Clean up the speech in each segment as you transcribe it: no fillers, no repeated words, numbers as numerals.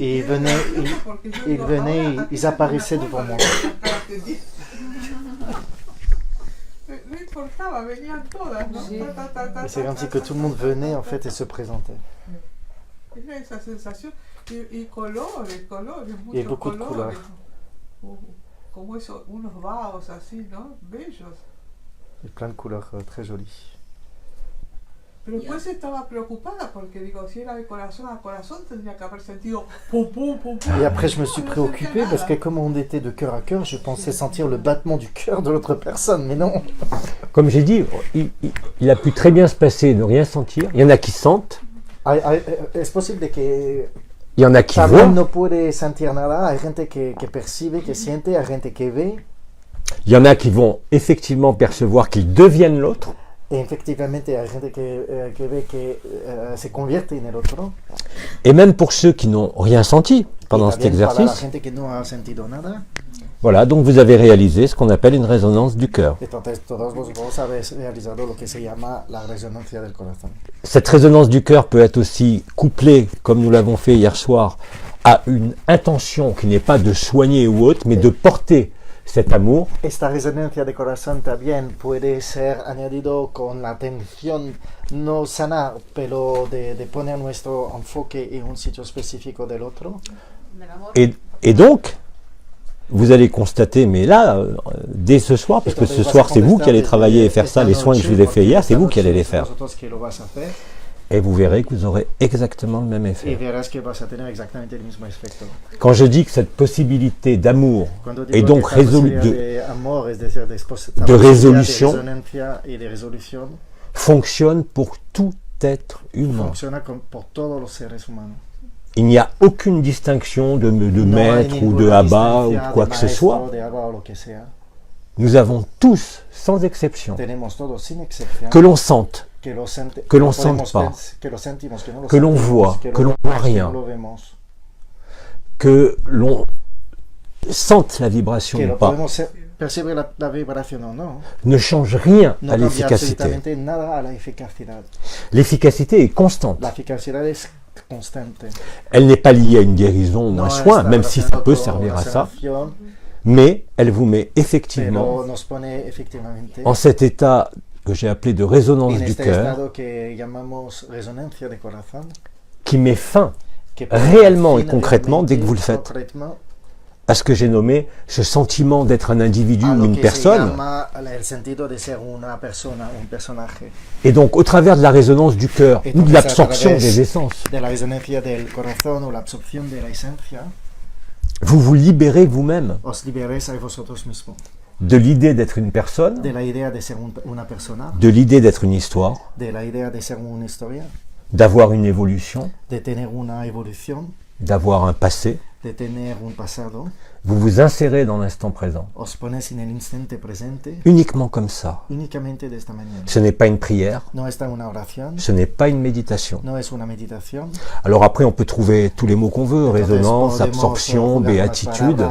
Et ils venaient, ils apparaissaient devant moi. Et c'est comme si que tout le monde venait en fait et se présentait. Il y a beaucoup de couleurs. Et plein de couleurs très jolies. Pero después estaba preocupada porque digo, si era de corazón a corazón tendría que haber sentido pum pum pum pum. Et après je me suis préoccupé parce que comme on était de cœur à cœur, je pensais sentir le battement du cœur de l'autre personne, mais non. Comme j'ai dit, il a pu très bien se passer de rien sentir. Il y en a qui sentent. Es posible que il y en a qui también voient. no puede sentir nada. Hay gente que percibe, que siente, hay gente que ve. Il y en a qui vont effectivement percevoir qu'ils deviennent l'autre. Et efectivamente hay gente que ve que se convierte en el otro. Et même pour ceux qui n'ont rien senti pendant cet exercice, gente que no ha sentido nada. voilà, donc vous avez réalisé ce qu'on appelle une résonance du cœur. Entonces todos vosotros habéis realizado lo que se llama la resonancia del corazón. Cette résonance du cœur peut être aussi couplée, comme nous l'avons fait hier soir, à une intention qui n'est pas de soigner ou autre, mais de porter cet amour. Esta resonancia de corazón también puede ser añadido con la atención no sanar, pero de poner nuestro enfoque en un sitio específico del otro. Et donc, vous allez constater, mais là, dès ce soir, parce que ce soir c'est vous qui allez travailler et faire ça, les soins que je vous ai fait hier, c'est vous qui allez les faire. Et vous verrez que vous aurez exactement le même effet. Quand je dis que cette possibilité d'amour et donc de résolution fonctionne pour tout être humain. Il n'y a aucune distinction de maître ou de abbas ou quoi que ce soit. Nous avons tous, sans exception, que l'on sente, que l'on ne sente pas, que l'on voit, que l'on ne voit rien, que l'on sente la vibration ou pas, ne change rien à l'efficacité. L'efficacité est constante. Elle n'est pas liée à une guérison ou un soin, même si ça peut servir à ça, mais elle vous met effectivement en cet état que j'ai appelé de résonance du cœur, qui met fin réellement et concrètement dès que vous le faites. Parce que j'ai nommé ce sentiment d'être un individu ou une personne. Et donc, au travers de la résonance du cœur ou de l'absorption des essences, vous vous libérez vous-même de l'idée d'être une personne, de l'idée d'être une histoire, d'avoir une évolution, d'avoir un passé. Vous vous insérez dans l'instant présent. Uniquement comme ça. Ce n'est pas une prière. Ce n'est pas une méditation. Alors après, on peut trouver tous les mots qu'on veut, résonance, absorption, béatitude.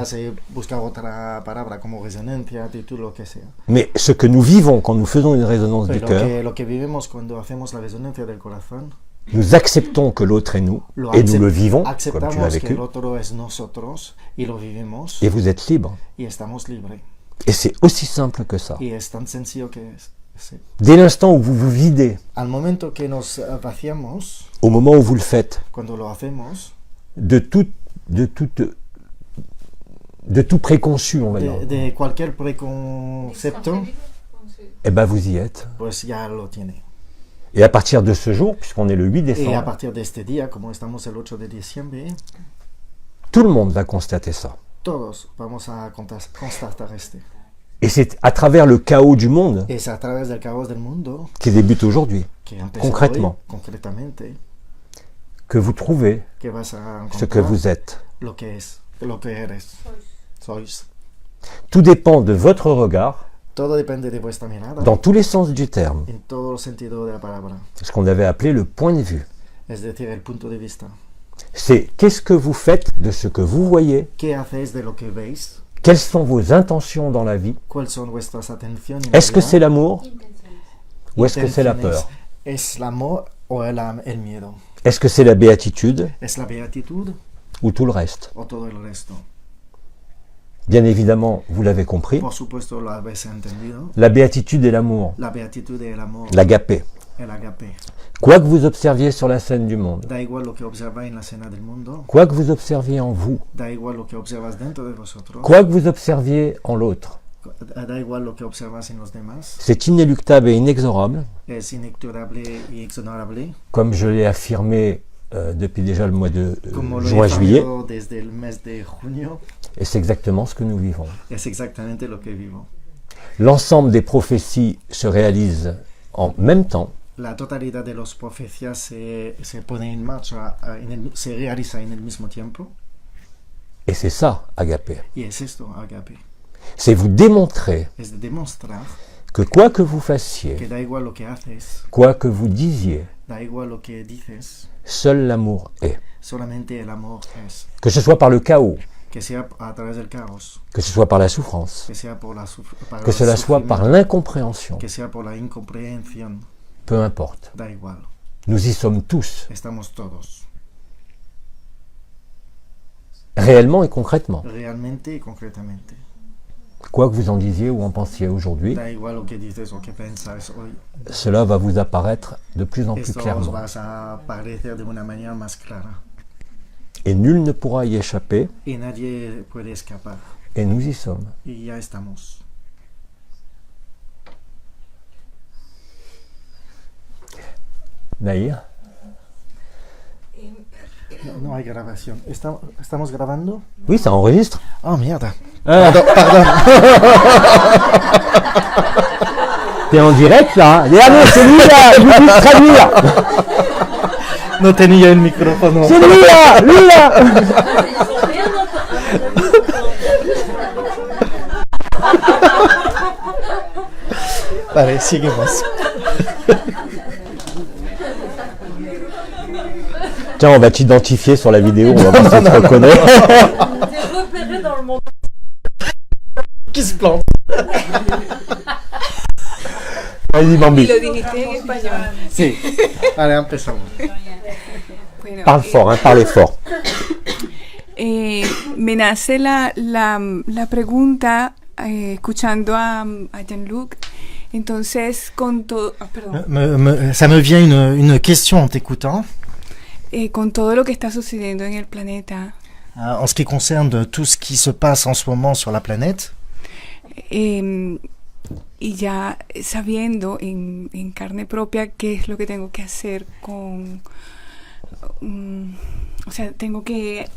Mais ce que nous vivons quand nous faisons une résonance du cœur, nous acceptons que l'autre est nous, et nous le vivons, comme tu l'as vécu, et vous êtes libre. Et c'est aussi simple que ça. Dès l'instant où vous vous videz, au moment où vous le faites, de tout préconçu, on va dire, eh ben vous y êtes. Et à partir de ce jour, puisqu'on est le 8 décembre, tout le monde va constater ça. Et c'est à travers le chaos du monde qui débute aujourd'hui, concrètement, que vous trouvez ce que vous êtes. Tout dépend de votre regard, dans tous les sens du terme, ce qu'on avait appelé le point de vue. C'est qu'est-ce que vous faites de ce que vous voyez, quelles sont vos intentions dans la vie, est-ce que c'est l'amour ou est-ce que c'est la peur, est-ce que c'est la béatitude ou tout le reste. o todo el resto. Bien évidemment, vous l'avez compris, Por supuesto lo habéis entendido. la béatitude et l'amour, La beatitud y el amor, l'agapé. el agape. Quoi que vous observiez sur la scène du monde, Da igual lo que observáis en la escena del mundo, quoi que vous observiez en vous, da igual lo que observas dentro de vosotros, quoi que vous observiez en l'autre, da igual lo que observas en los demás, c'est inéluctable et inexorable, es inexorable y exonerable, comme je l'ai affirmé depuis déjà le mois de como lo he juin-juillet, afirmado desde el mes de junio, et c'est exactement ce que nous vivons. es exactamente lo que vivo. L'ensemble des prophéties se réalisent en même temps, La totalidad de las profecías se pone en marcha, se realiza en el mismo tiempo, et c'est ça, agapé. y es esto, agape. C'est vous démontrer Es de demostrar que quoi que vous fassiez, que da igual lo que haces, quoi que vous disiez, da igual lo que dices, seul l'amour est. solamente el amor es. Que ce soit par le chaos, Que sea a través del caos, que ce soit par la souffrance, que sea por para que el cela soit par sufrimiento, l'incompréhension, que sea por la incomprensión, peu importe. da igual. Nous y sommes tous, Estamos todos, réellement et concrètement. realmente y concretamente. Quoi que vous en disiez ou en pensiez aujourd'hui, Da igual lo que dices o que piensas hoy, cela va vous apparaître de plus en plus esto os clairement. vas a parecer de una manera más clara. Et nul ne pourra y échapper, Y nadie puede escapar. et nous y sommes. Y ya estamos. Naïr, No hay grabación. ¿Estamos grabando? oui, ça enregistre. Oh, mierda. Ah, Pardon. t'es en direct là. Et allez, c'est lui là, je vous dis traduire. No tenía el micrófono. C'est lui là, lui là. Vale, seguimos. Tiens, on va t'identifier sur la vidéo, on va voir si tu te reconnais. T'es repéré dans le monde. Qui se plante? Vas-y, Bambi. Lo dijiste en español. Sí. Vale, empezamos. Bueno, Parle fort, hein, parlez fort. me nace la pregunta escuchando a Jean-Luc. Entonces, con todo, perdón, Ça me vient une question en t'écoutant. Con todo lo que está sucediendo en el planeta, En ce qui concerne tout ce qui se passe en ce moment sur la planète, y ya sabiendo en carne propia qué es lo que tengo que hacer con, o sea, tengo que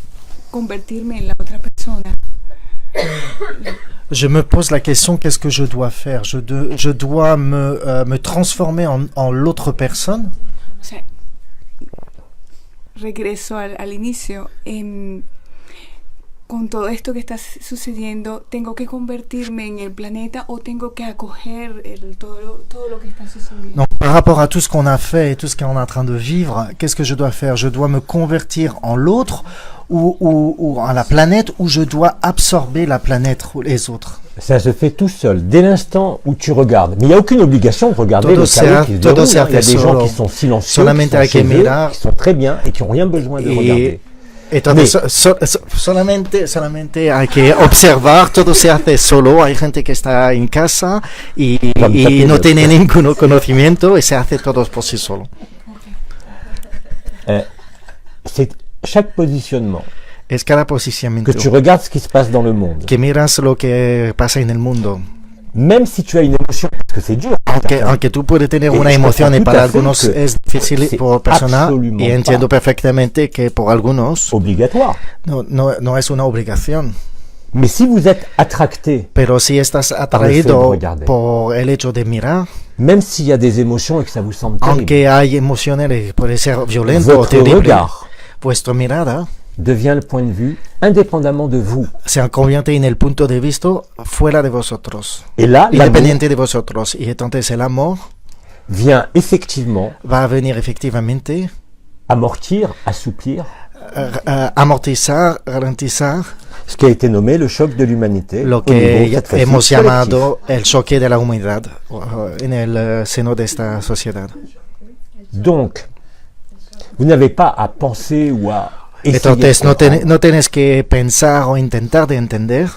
convertirme en la otra persona. je me pose la question, qu'est-ce que je dois faire? Je dois me transformer en l'autre personne? O sea, regreso al inicio. Con todo esto que está sucediendo, ¿tengo que convertirme en el planeta o tengo que acoger todo lo que está sucediendo? Donc, par rapport à tout ce qu'on a fait et tout ce qu'on est en train de vivre, qu'est-ce que je dois faire? Je dois me convertir en l'autre ou en la planète, ou je dois absorber la planète ou les autres? Ça se fait tout seul, dès l'instant où tu regardes. Mais il n'y a aucune obligation de regarder le chaos qui se déroule, hein. Il y a des gens qui sont silencieux, qui sont chez eux, qui sont très bien et qui n'ont rien besoin de regarder. Entonces, solamente hay que observar, todo se hace solo, hay gente que está en casa y no tiene ningún conocimiento y se hace todo por sí solo. C'est chaque positionnement. Es cada posicionamiento. Que tu regardes ce qui se passe dans le monde. Que miras lo que pasa en el mundo. Même si tu as une émotion, parce que c'est dur. Aunque tú puedes tener una emoción y para algunos es difícil por persona, y entiendo perfectamente que por algunos obligatoire. No es una obligación. Mais si vous êtes attracté, pero si estás atraído por el hecho de mirar, même s'il y a des émotions et que ça vous semble terrible, aunque hay emociones que puede ser violento o terrible, regard vuestra mirada devient le point de vue indépendamment de vous. Se convierte en el punto de vista fuera de vosotros. Et là, independiente de vosotros. Y entonces el amor vient effectivement va a venir efectivamente amortir, assouplir, amortizar, ralentizar ce qui a été nommé le choc de l'humanité. Lo que hemos llamado el choque de la humanidad en el seno de esta sociedad. Donc, vous n'avez pas à penser ou à Entonces no tienes que pensar o intentar de entender.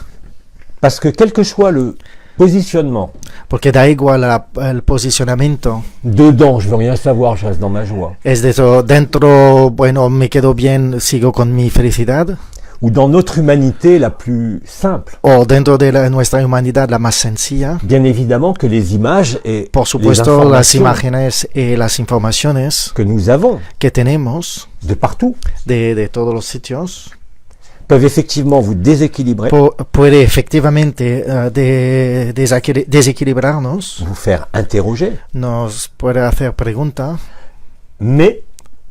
Parce que quel que soit le positionnement, Porque da igual el posicionamiento. dedans, je veux rien savoir, je reste dans ma joie. Es de eso, dentro, bueno, me quedo bien, sigo con mi felicidad. Ou dans notre humanité la plus simple. O dentro de nuestra humanidad la más sencilla. Bien évidemment que les images et Por supuesto, les las informations imágenes y las informaciones que nous avons que tenemos de partout de todos los sitios peuvent effectivement vous déséquilibrer, puede efectivamente desequilibrarnos, vous faire interroger, nos puede hacer preguntas, mais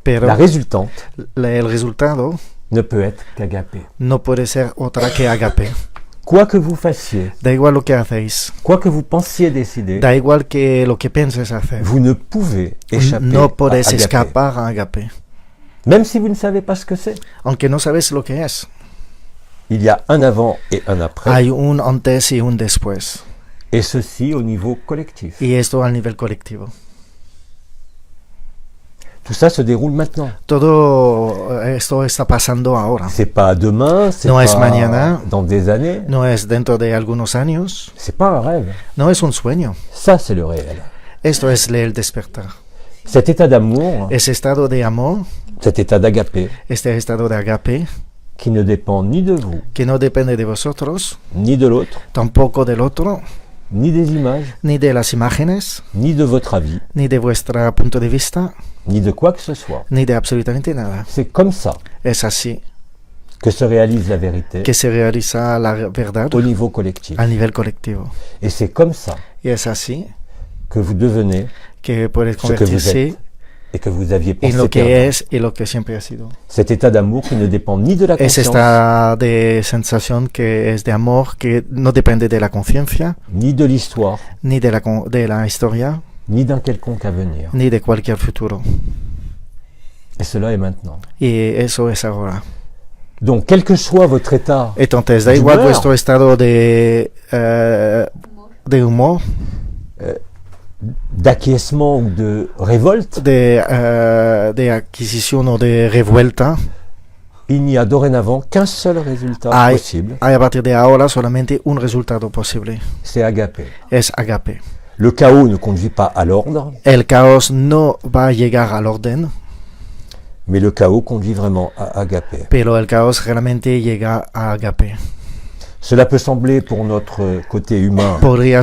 pero la résultante el resultado ne peut être qu'agapé. no puede ser otra que agape. Quoi que vous fassiez, Da igual lo que hacéis, quoi que vous pensiez décider, da igual que lo que pienses hacer, vous ne pouvez échapper no à puedes agapé. escapar a agape, Même si vous ne savez pas ce que c'est. aunque no sabes lo que es. Il y a un avant et un après, Hay un antes y un después, et ceci au niveau collectif. y esto al nivel colectivo. Tout ça se déroule maintenant. Todo esto está pasando ahora. C'est pas demain, c'est No pas es mañana. dans des années. No es dentro de algunos años, C'est pas un rêve. no es un sueño. Ça, c'est le réel. Esto es el despertar. Cet état d'amour, Ese estado de amor, cet état d'agapé, este estado de agape, qui ne dépend ni de vous, que no depende de vosotros, ni de l'autre, tampoco del otro, ni des images, ni de las imágenes, ni de votre avis, ni de vuestro punto de vista, ni de quoi que ce soit. ni de absolutamente nada. C'est comme ça Es así que se réalise la vérité que se realiza la verdad au niveau collectif. a nivel colectivo. Et c'est comme ça Y es así que vous devenez que puede ce que vous convertirse êtes et que vous aviez en pensé lo que perdre. es y lo que siempre ha sido. Cet état d'amour qui ne dépend ni de la Es conscience, esta de sensación que es de amor que no depende de la conciencia, ni de l'histoire, ni de la historia, ni d'un quelconque avenir. ni de cualquier futuro. Et cela est maintenant. Y eso es ahora. Donc, quel que soit votre état Entonces, da igual d'humeur, vuestro estado de humor, d'acquiescement ou de révolte, de adquisición o de revuelta, il n'y a dorénavant qu'un seul résultat hay possible, a partir de ahora solamente un resultado posible. c'est agapé. Es agape. Le chaos ne conduit pas à l'ordre, El caos no va a llegar al orden, mais le chaos conduit vraiment à agapé. pero el caos realmente llega a agape. Cela peut sembler pour notre côté humain Podría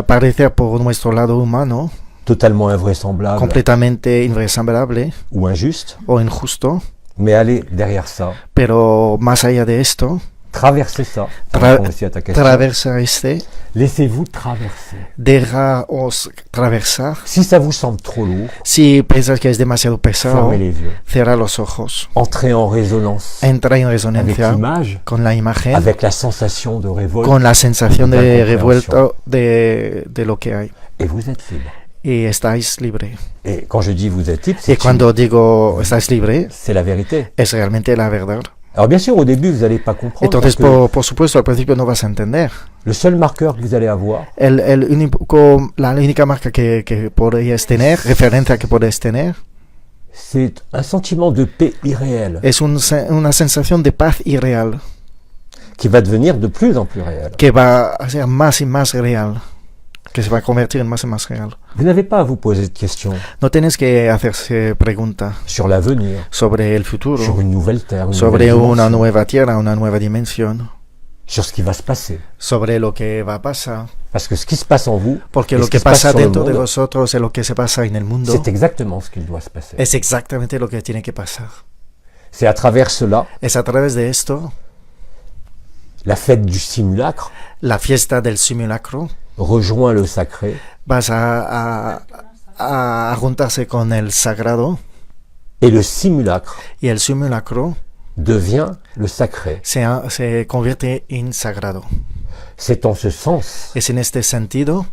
parecer por nuestro lado humano totalement invraisemblable completamente invraisemblable ou injuste, o injusto, mais allez derrière ça, pero más allá de esto, traversez ça, ça Tra- répond aussi à ta question. traversa este, Laissez-vous traverser. dejaos atravesar. Si ça vous semble trop lourd, Si piensas que es demasiado pesado, fermez les yeux. cierra los ojos, Entrez en résonance entra en avec resonancia l'image, con la imagen, avec la sensation de révolte, con la sensación de d'incompréhension. revuelta de lo que hay. et vous êtes libre. Y estáis libre. Et quand je dis vous êtes libre, Y cuando digo estáis libre, c'est la vérité. es realmente la verdad. Alors bien sûr, au début, vous n'allez pas comprendre. Entonces, parce que por supuesto, al principio no vas a entender. le seul marqueur que vous allez avoir, La única marca que podéis tener, referencia que podéis tener, c'est un sentiment de paix irréel es una sensación de paz irreal qui va devenir de plus en plus réel. que va a ser más y más real, que se va a convertir en más y más real. Vous n'avez pas à vous poser de questions No tienes que hacerse preguntas sur l'avenir, sobre el futuro, sur une nouvelle terre, une sobre nouvelle una dimension, nueva tierra, una nueva dimensión, sur ce qui va se passer. sobre lo que va a pasar. Parce que ce qui se passe en vous, Porque et lo ce que qui se passe pasa sur le dentro de monde, vosotros es lo que se pasa en el mundo. c'est exactement ce qu'il doit se passer. Es exactamente lo que tiene que pasar. C'est à travers cela, Es a través de esto, la fête du simulacre la fiesta del simulacro, rejoint le sacré, vas a juntarse con el sagrado et le simulacre y el simulacro devient le sacré. se convierte en sagrado. C'est en ce sens Es en este sentido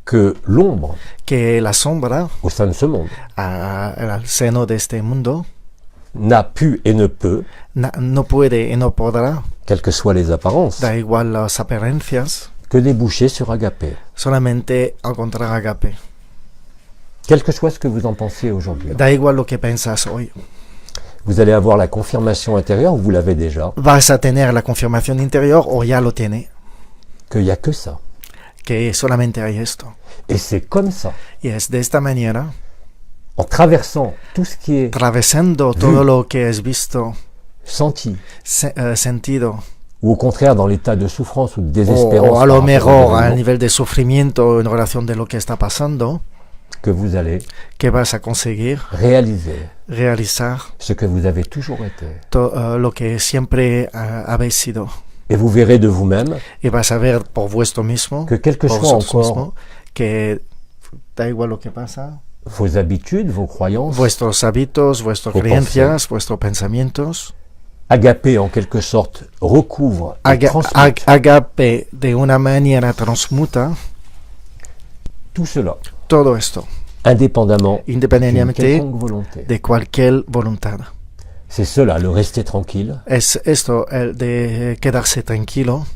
que l'ombre que la sombra au sein de ce monde al seno de este mundo n'a pu et ne peut, no puede y no podrá, quelles que soient les apparences, da igual las apariencias, que déboucher sur agapé. solamente encontrar agape. Quel que soit ce que vous en pensiez aujourd'hui. Da igual lo que piensas hoy. Vous allez avoir la confirmation intérieure, vous l'avez déjà, Vas a tener la confirmación interior, o ya lo tiene, qu'il n'y a que ça. que solamente hay esto. Et c'est comme ça, Y es de esta manera, en traversant tout ce qui est atravesando todo lo que es visto, senti, sentido, ou au contraire dans l'état de souffrance ou de o désespérance a lo par rapport mejor au al événement, nivel de sufrimiento en relación de lo que está pasando, que vous allez que vas a conseguir réaliser realizar ce que vous avez toujours été. lo que siempre habéis sido. Et vous verrez de vous-même Y vas a ver por vuestro mismo, que quel que por soit vosotros encore mismo, que da igual lo que pasa, vos habitudes, vos croyances, vuestros hábitos, vuestras Vos creencias, vuestros pensamientos, Agapé en quelque sorte recouvre et transmute agape de una manera transmuta tout cela, todo esto, indépendamment d'une independientemente quelconque volonté. de cualquier voluntad. C'est cela, le rester tranquille, Es esto, el de quedarse tranquilo,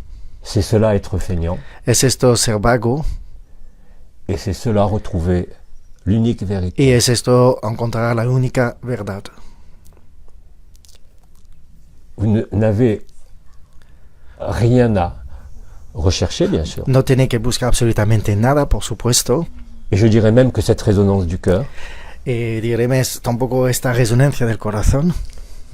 c'est cela, être feignant, es esto, ser vago, et c'est cela, retrouver l'unique vérité. y es esto, encontrar la única verdad. Vous n'avez rien à rechercher, bien sûr. No tiene que buscar absolutamente nada, por supuesto, Et je dirais même que cette résonance du cœur, y diremos tampoco esta resonancia del corazón,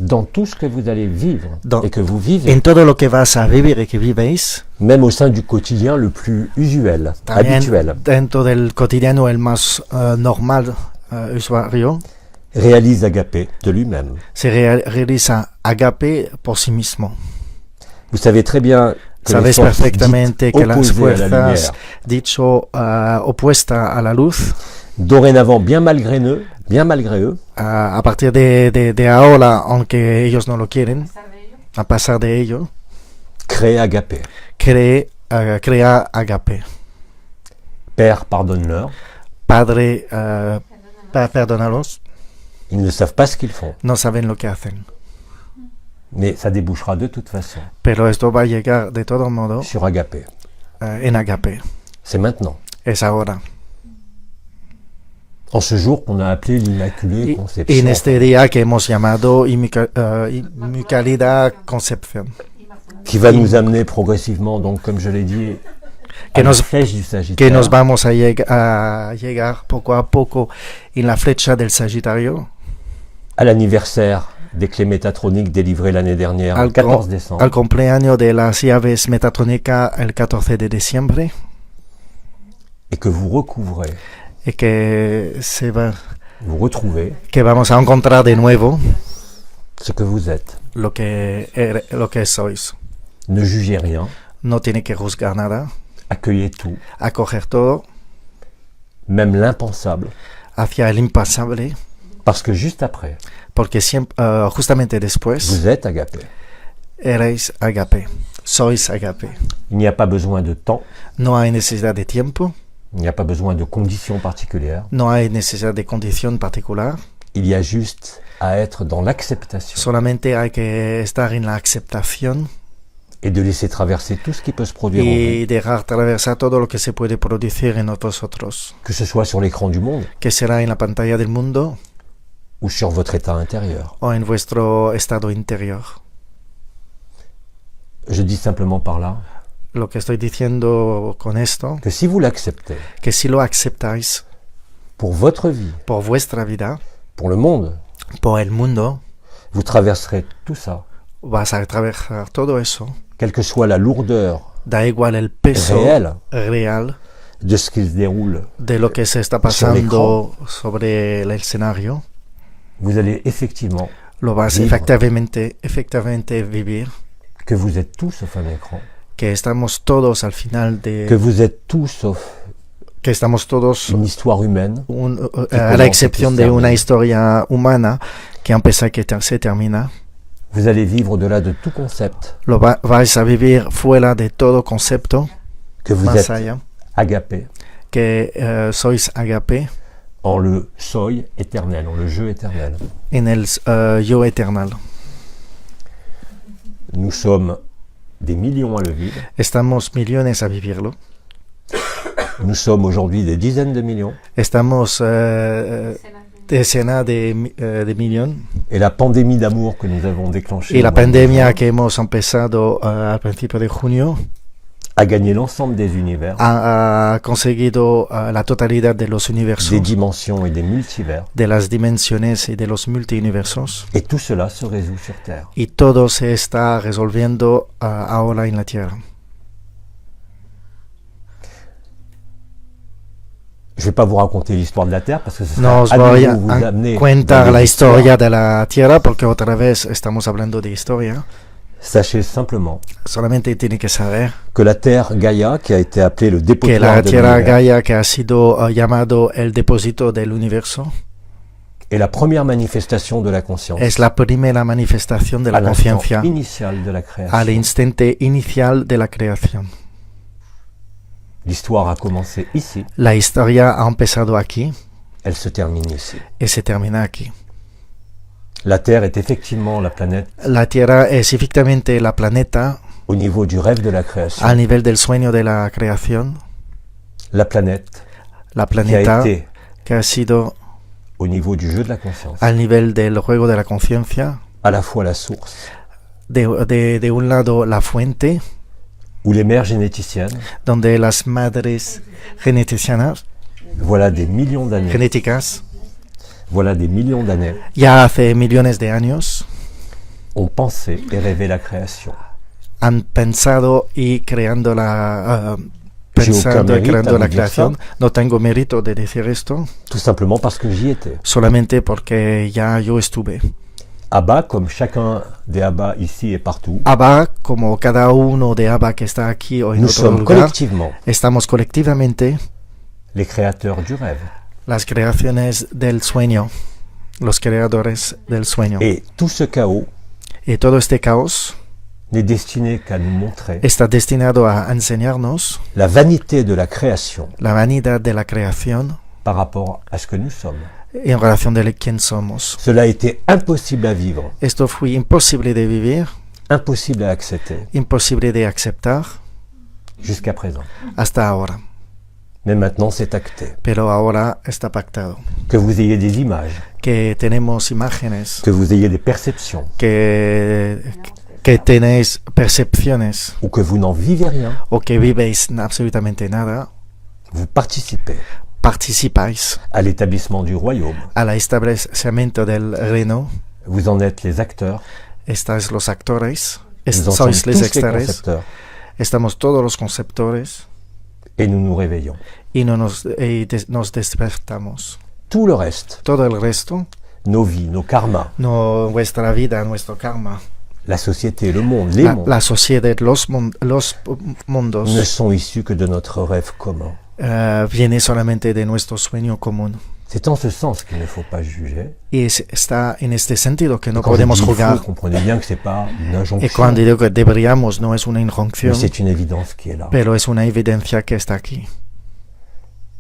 dans tout ce que vous allez vivre Dans- et que vous vivez, en todo lo que vas a vivir y que vivéis, même au sein du quotidien le plus usuel, habituel, también dentro del cotidiano el más normal usuario, réalise Agapé de lui-même. se realiza agape por sí mismo. Vous savez très bien que les Sabes forces perfectamente dites que las opposées à la lumière, fuerzas, dicho opuesta a la luz, dorénavant bien malgré eux, a partir de ahora, aunque ellos no lo quieren, a pesar de ello, créent Agapé. crea agape. Père, pardonne-leur. Padre, perdónalos, Ils ne savent pas ce qu'ils font, no saben lo que hacen. mais ça débouchera de toute façon Pero esto va a llegar de todo modo sur Agapé. en agape. C'est maintenant. Es ahora. En ce jour qu'on a appelé l'Immaculée Y Conception. en este día que hemos llamado Inmaculada Concepción, Qui va nous amener progressivement, donc comme je l'ai dit, Que à la nos- flèche du que Sagittaire, nos vamos a llegar poco a poco en la flecha del Sagitario, à l'anniversaire des clés métatroniques délivrées l'année dernière, le al, 14 décembre, al cumpleaños de las llaves Metatrónica el 14 de diciembre, et que vous recouvrez, y que, vous retrouvez que vamos a encontrar de nuevo ce que vous êtes. lo que sois. Ne jugez rien, No tiene que juzgar nada, accueillez tout, acoger todo même l'impensable, hacia el impasable, parce que juste après, porque justamente después vous êtes Agapé. erais agape, sois agape. Il n'y a pas besoin de temps, No hay necesidad de tiempo, il n'y a pas besoin de conditions particulières, no hay necesidad de condición particular, il y a juste à être dans l'acceptation solamente hay que estar en la aceptación et de laisser traverser tout ce qui peut se produire en y vous, dejar atravesar todo lo que se puede producir en vosotros, que ce soit sur l'écran du monde que será en la pantalla del mundo ou sur votre état intérieur. o en vuestro estado interior. Je dis simplement par là Lo que estoy diciendo con esto, que si vous l'acceptez que si lo aceptáis pour votre vie, por vuestra vida, pour le monde, por el mundo, vous traverserez tout ça, vas a atravesar todo eso, quelle que soit la lourdeur da igual el peso réel real de ce qui se déroule, de lo que se está pasando sobre el escenario, vous allez effectivement lo vas vivre efectivamente vivir, que vous êtes tout sauf un écran, que estamos todos al final que vous êtes tout sauf que estamos todos une histoire humaine a la excepción de una historia humana que empieza que se termina, Vous allez vivre au-delà de tout concept, vais a vivir fuera de todo concepto, que vous más êtes allá, agapé que sois agape en le soy éternel, en le jeu éternel. en el yo eternal. Nous sommes des millions à le vivre. Estamos millones a vivirlo. Nous sommes aujourd'hui des dizaines de millions. Estamos decenas de millones. Et la pandémie d'amour que nous avons déclenchée Y la pandemia que hemos empezado al principio de junio a gagné l'ensemble des univers, ha conseguido la totalidad de los universos, des dimensions et des multivers. de las dimensiones y de los multiuniversos. Et tout cela se résout sur Terre. Y todo se está resolviendo ahora en la Tierra. Je ne vais pas vous raconter l'histoire de la Terre parce que ce No os serait voy à nouveau vous amener a contar dans la des historia de la Tierra porque otra vez estamos hablando de historia. Sachez simplement Solamente tiene que saber que la Terre Gaïa, qui a été appelée le que dépotoir la de Tierra l'univers, Gaia, que ha sido llamado el depósito del universo, est la première manifestation de la conscience, es la primera manifestación de à la l'instant conciencia initial de la al création. instante inicial de la creación. L'histoire a commencé ici, La historia ha empezado aquí elle se termine ici. y se termina aquí. La Terre est effectivement la planète La Tierra es efectivamente la planeta au niveau du rêve de la création, al nivel del sueño de la creación, la planète la qui a planeta été que ha sido au niveau du jeu de la conscience, al nivel del juego de la conciencia, à la fois la source, de un lado la fuente, où les mères généticiennes, donde las madres geneticianas, voilà des millions d'années, genéticas, ya hace millones de años, ont pensé et rêvé la création. han pensado y creando la J'ai aucun pensando y mérite creando à la vous dire creación. ça, No tengo mérito de decir esto, tout simplement parce que j'y étais. solamente porque ya yo estuve. Abba, comme chacun des Abba ici et partout, Abba, como cada uno de Abba que está aquí o en nous otro sommes lugar, collectivement estamos colectivamente les créateurs du rêve. las creaciones del sueño, los creadores del sueño. Et tout ce chaos Y todo este caos n'est destiné qu'à nous montrer está destinado a enseñarnos la vanité de la création la vanidad de la creación par rapport à ce que nous sommes. en relación de quién somos. Cela a été impossible à vivre, Esto fue imposible de vivir, impossible à accepter imposible de aceptar jusqu'à présent. hasta ahora. Mais maintenant, c'est acté. Pero ahora está pactado. Que vous ayez des images, Que tenemos imágenes, que vous ayez des perceptions, que tenéis percepciones ou que vous n'en vivez rien, o que vivéis absolutamente nada, vous participez participáis à l'établissement du royaume. al establecimiento del reino. Vous en êtes les acteurs, Estáis los actores, nous en sommes sois les tous les actores, concepteurs, estamos todos los conceptores et nous nous réveillons. y nos despertamos. Tout le reste, Todo el resto, nos vies, nos karmas, nuestra vida, nuestro karma, la société, le monde, les mondes, la sociedad, los mundos, ne sont issus que de notre rêve commun. viene solamente de nuestro sueño común. C'est en ce sens qu'il ne faut pas juger. Y está en este sentido que no Quand je podemos dis il faut, juzgar. comprenez bien que c'est pas une Y injonction, cuando digo que deberíamos, no es una mais injuncción, c'est une évidence qui est là. pero es una evidencia que está aquí.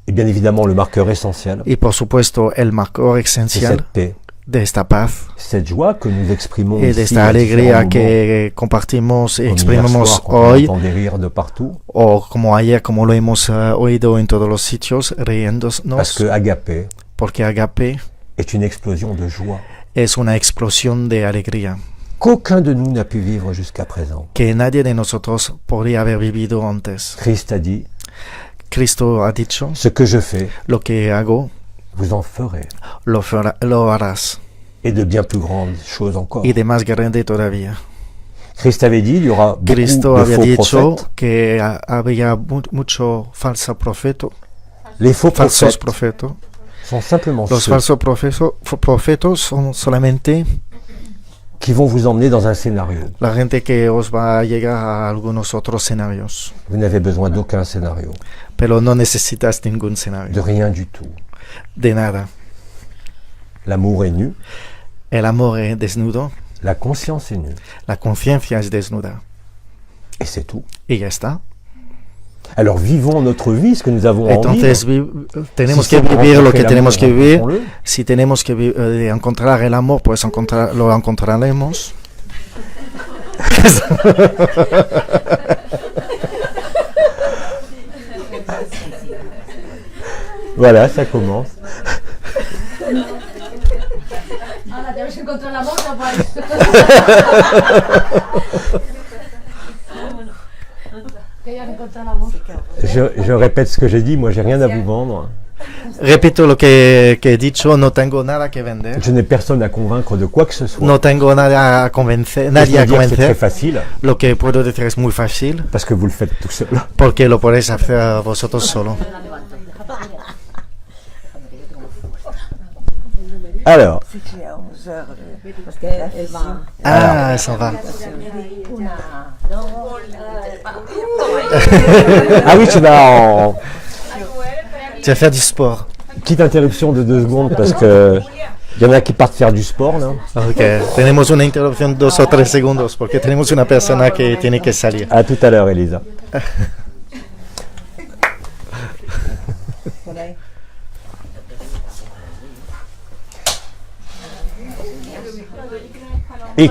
Et bien évidemment, le marqueur essentiel, Y por supuesto, el marcor c'est esencial cette paix, de esta paz cette joie que nous exprimons y de ici esta à différents alegría moments. que compartimos y Comme hier exprimimos soir, quand on hoy, entend des rires de partout, o como ayer, como lo hemos oído en todos los sitios, parce riéndonos, que Agapé porque agape est une explosion de joie es una explosión de alegría qu'aucun de nous n'a pu vivre jusqu'à présent. que nadie de nosotros podría haber vivido antes. Christ a dit, Cristo ha dicho, ce que je fais, lo que hago, vous en ferez, lo harás, et de bien plus grandes choses encore. y de más grande todavía. Christ avait dit, il y aura beaucoup Cristo de había faux dicho prophètes. que había mucho falso profeta, Les faux falsos prophètes profetas. sont simplement Los ceux falsos profetas son solamente qui vont vous emmener dans un scénario. la gente que os va a llegar a algunos otros escenarios, Vous n'avez besoin d'aucun scénario, pero no necesitas ningún de escenario, rien du tout. de nada. L'amour est nu, El amor es desnudo, la conscience est nue, la conciencia es desnuda, et c'est tout. y ya está. Alors vivons notre vie, ce que nous avons Entonces envie. tenemos Si que c'est pour vivir lo rencontrer que tenemos que l'amour, vivir. rencontrons-le. Si tenemos que encontrar el amor, pues lo encontraremos. Voilà, ça commence. Ahora te habéis encontrado la moto, pues. Que ya has encontrado la moto. Je répète ce que j'ai dit, moi j'ai rien à vous vendre. Repito lo que he dicho, no tengo nada que vender. Je n'ai personne à convaincre de quoi que ce soit. No tengo nada a convencer, nadie a C'est très convencer. facile, Lo que puedo decir es muy fácil, parce que vous le faites tout seul. porque lo podéis hacer vosotros solo. Alors, Ah, ça va. ah oui, tu vas en... Tu vas faire du sport. Petite interruption de 2 secondes, parce que il y en a qui partent faire du sport, là. Ok, tenemos una interrupción 2 o 3 segundos, porque tenemos una persona que tiene que salir. À tout à l'heure, Elisa. Et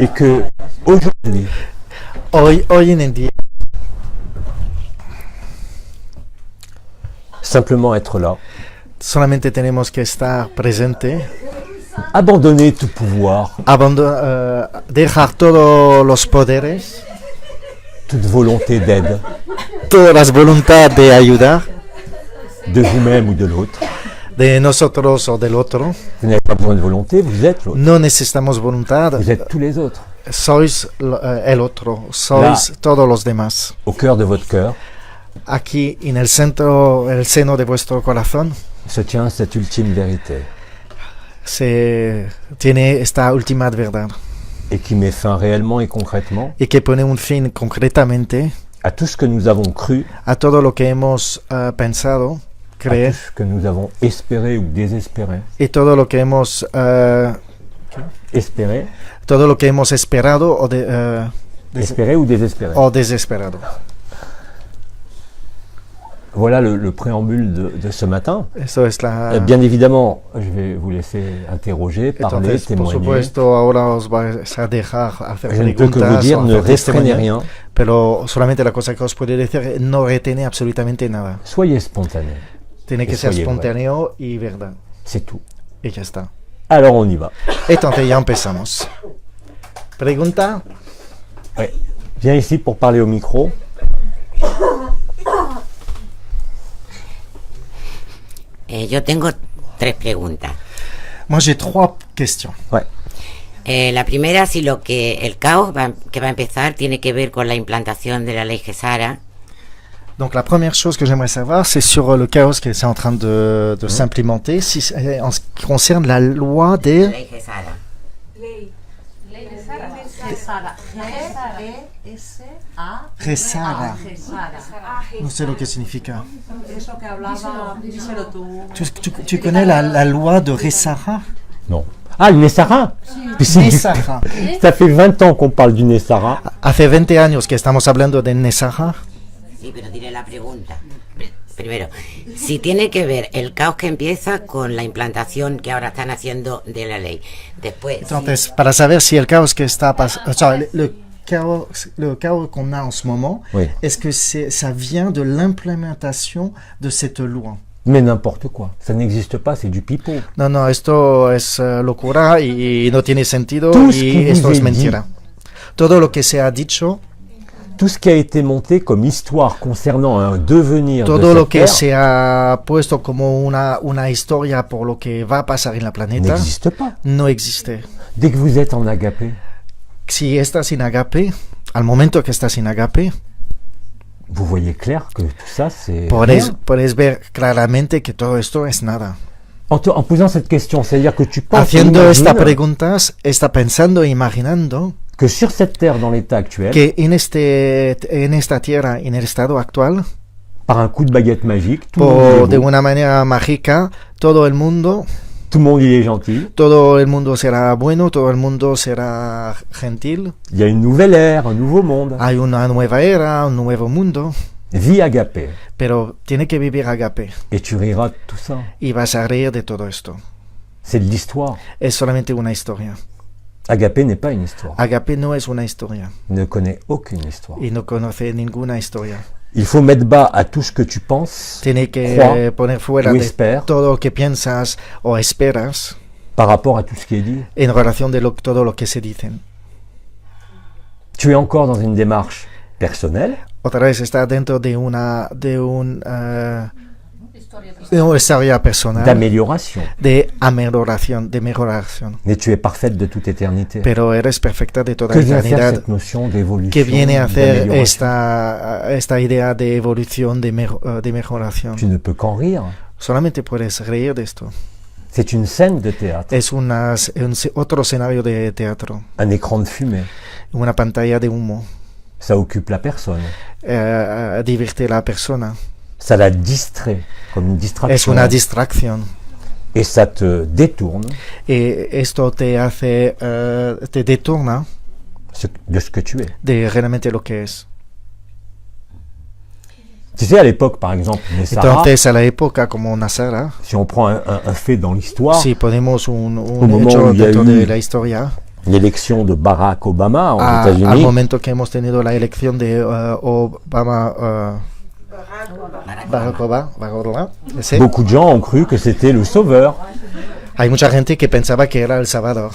que aujourd'hui, Hoy en día, simplement être là, solamente tenemos que estar presente, abandonner tout pouvoir, dejar todos los poderes, toute volonté d'aide, todas las voluntades de ayudar, de vous-même ou de l'autre. de nosotros o del otro. Vous n'avez pas besoin de volonté, vous êtes l'autre. No necesitamos voluntad, Vous êtes tous les autres. sois el otro, sois todos los demás. Au cœur de votre cœur Aquí en el centro, el seno de vuestro corazón, se tient cette ultime vérité se tiene esta última verdad et qui met fin réellement et concrètement y que pone un fin concretamente à tout ce que nous avons cru, a todo lo que hemos pensado, à creer tout ce que nous avons espéré ou désespéré. y todo lo que hemos Espéré, esperado espéré ou désespéré. o desesperado. Voilà le préambule de ce matin. Eso es la... Bien évidemment, je vais vous laisser interroger, parler, Entonces, por témoigner. supuesto, ahora os vais a dejar hacer Je ne peux que vous preguntas dire, o ne hacer restreignez testimonios, rien, pero solamente la cosa que os puedo decir es no retiene absolutamente nada. soyez spontané, Tiene que Y ser soy espontáneo y verdad. c'est tout. Y ya está. Alors on y va. Entonces ya empezamos. Pregunta. Ouais. Viens ici pour parler au micro. Yo tengo 3 preguntas. Moi j'ai 3 questions. Ouais. La primera, si el caos que va a empezar tiene que ver con la implantación de la ley Gesara. Donc la première chose que j'aimerais savoir, c'est sur le chaos qui est en train de s'implémenter en ce qui concerne la loi La des... ley Gesara. Gesara. No sé lo que significa. Eso que hablaba, díselo tú. Tu connais la loi de Gesara? Non. Ah, le Nessara. Puis c'est du- Nesara. Ça fait 20 ans qu'on parle du Nessara. Hace 20 años que estamos hablando de Nesara. Sí, pero diré la pregunta. Primero, si tiene que ver el caos que empieza con la implantación que ahora están haciendo de la ley. Después, Entonces, para saber si el caos que está pasando, o sea, le chaos qu'on a en ce moment, Oui. est-ce que ça vient de l'implémentation de cette loi? Mais n'importe quoi. Ça n'existe pas, c'est du pipeau. No, esto es locura y no tiene sentido Tout ce y qui esto vous es est mentira. Todo lo que se ha dicho, Tout ce qui a été monté comme histoire concernant un devenir todo de lo cette que terre se ha puesto como una historia por lo que va a pasar en la planeta, n'existe pas. no existe. Dès que vous êtes en agapé, Si estás sin agape, al momento que estás sin agape, vous voyez clair que tout ça, c'est... puedes ver claramente que todo esto es nada. En posant cette question, c'est-à-dire que tu penses, Haciendo imagines esta preguntas, está pensando e imaginando que sur cette terre, dans l'état actuel, que en esta tierra, en el estado actual, par un coup de baguette magique, tout le monde de est beau, una manera mágica, todo el mundo il est gentil, será bueno, todo el mundo será gentil. il y a une nouvelle ère, un nouveau monde. Hay una nueva era, un nuevo mundo, Vis agapé, pero tiene que vivir agape et tu riras de tout ça. y vas a reír de todo esto. C'est de l'histoire. Es solamente una historia. Agapé n'est pas une histoire. Agape no es una historia Il ne connaît aucune histoire. y no conoce ninguna historia. Il faut mettre bas à tout ce que tu penses, Tiene que crois poner fuera ou de espères todo lo que piensas o esperas par rapport à tout ce qui est dit. en relación de todo lo que se dicen. Tu es encore dans une démarche personnelle, Otra vez está dentro de una historia personal d'amélioration, de mejoración, mais tu es parfaite de toute éternité. pero eres perfecta de toda Que vient faire eternidad. cette notion d'évolution, Que viene a hacer d'amélioration? esta idea de evolución, de mejoración. Tu ne peux qu'en rire. Solamente puedes reír de esto. C'est une scène de théâtre, Es otro escenario de teatro, un écran de fumée. una pantalla de humo. Ça occupe la personne. Divierte a la persona. Ça la distrait comme une Es distraction. una distracción. Et ça te détourne Y esto te hace, te detorna de ce que tu es. de realmente lo que es. Tu sais, à l'époque, par exemple, Nessara, Entonces, a la época como Nasara, si on prend un fait dans l'histoire, si ponemos un moment hecho où il y a dentro eu de la historia, l'élection de Barack Obama aux al États-Unis, momento que hemos tenido la elección de Obama, Barack Obama, ese, beaucoup de gens ont cru que c'était le sauveur. hay mucha gente que pensaba que era El Salvador.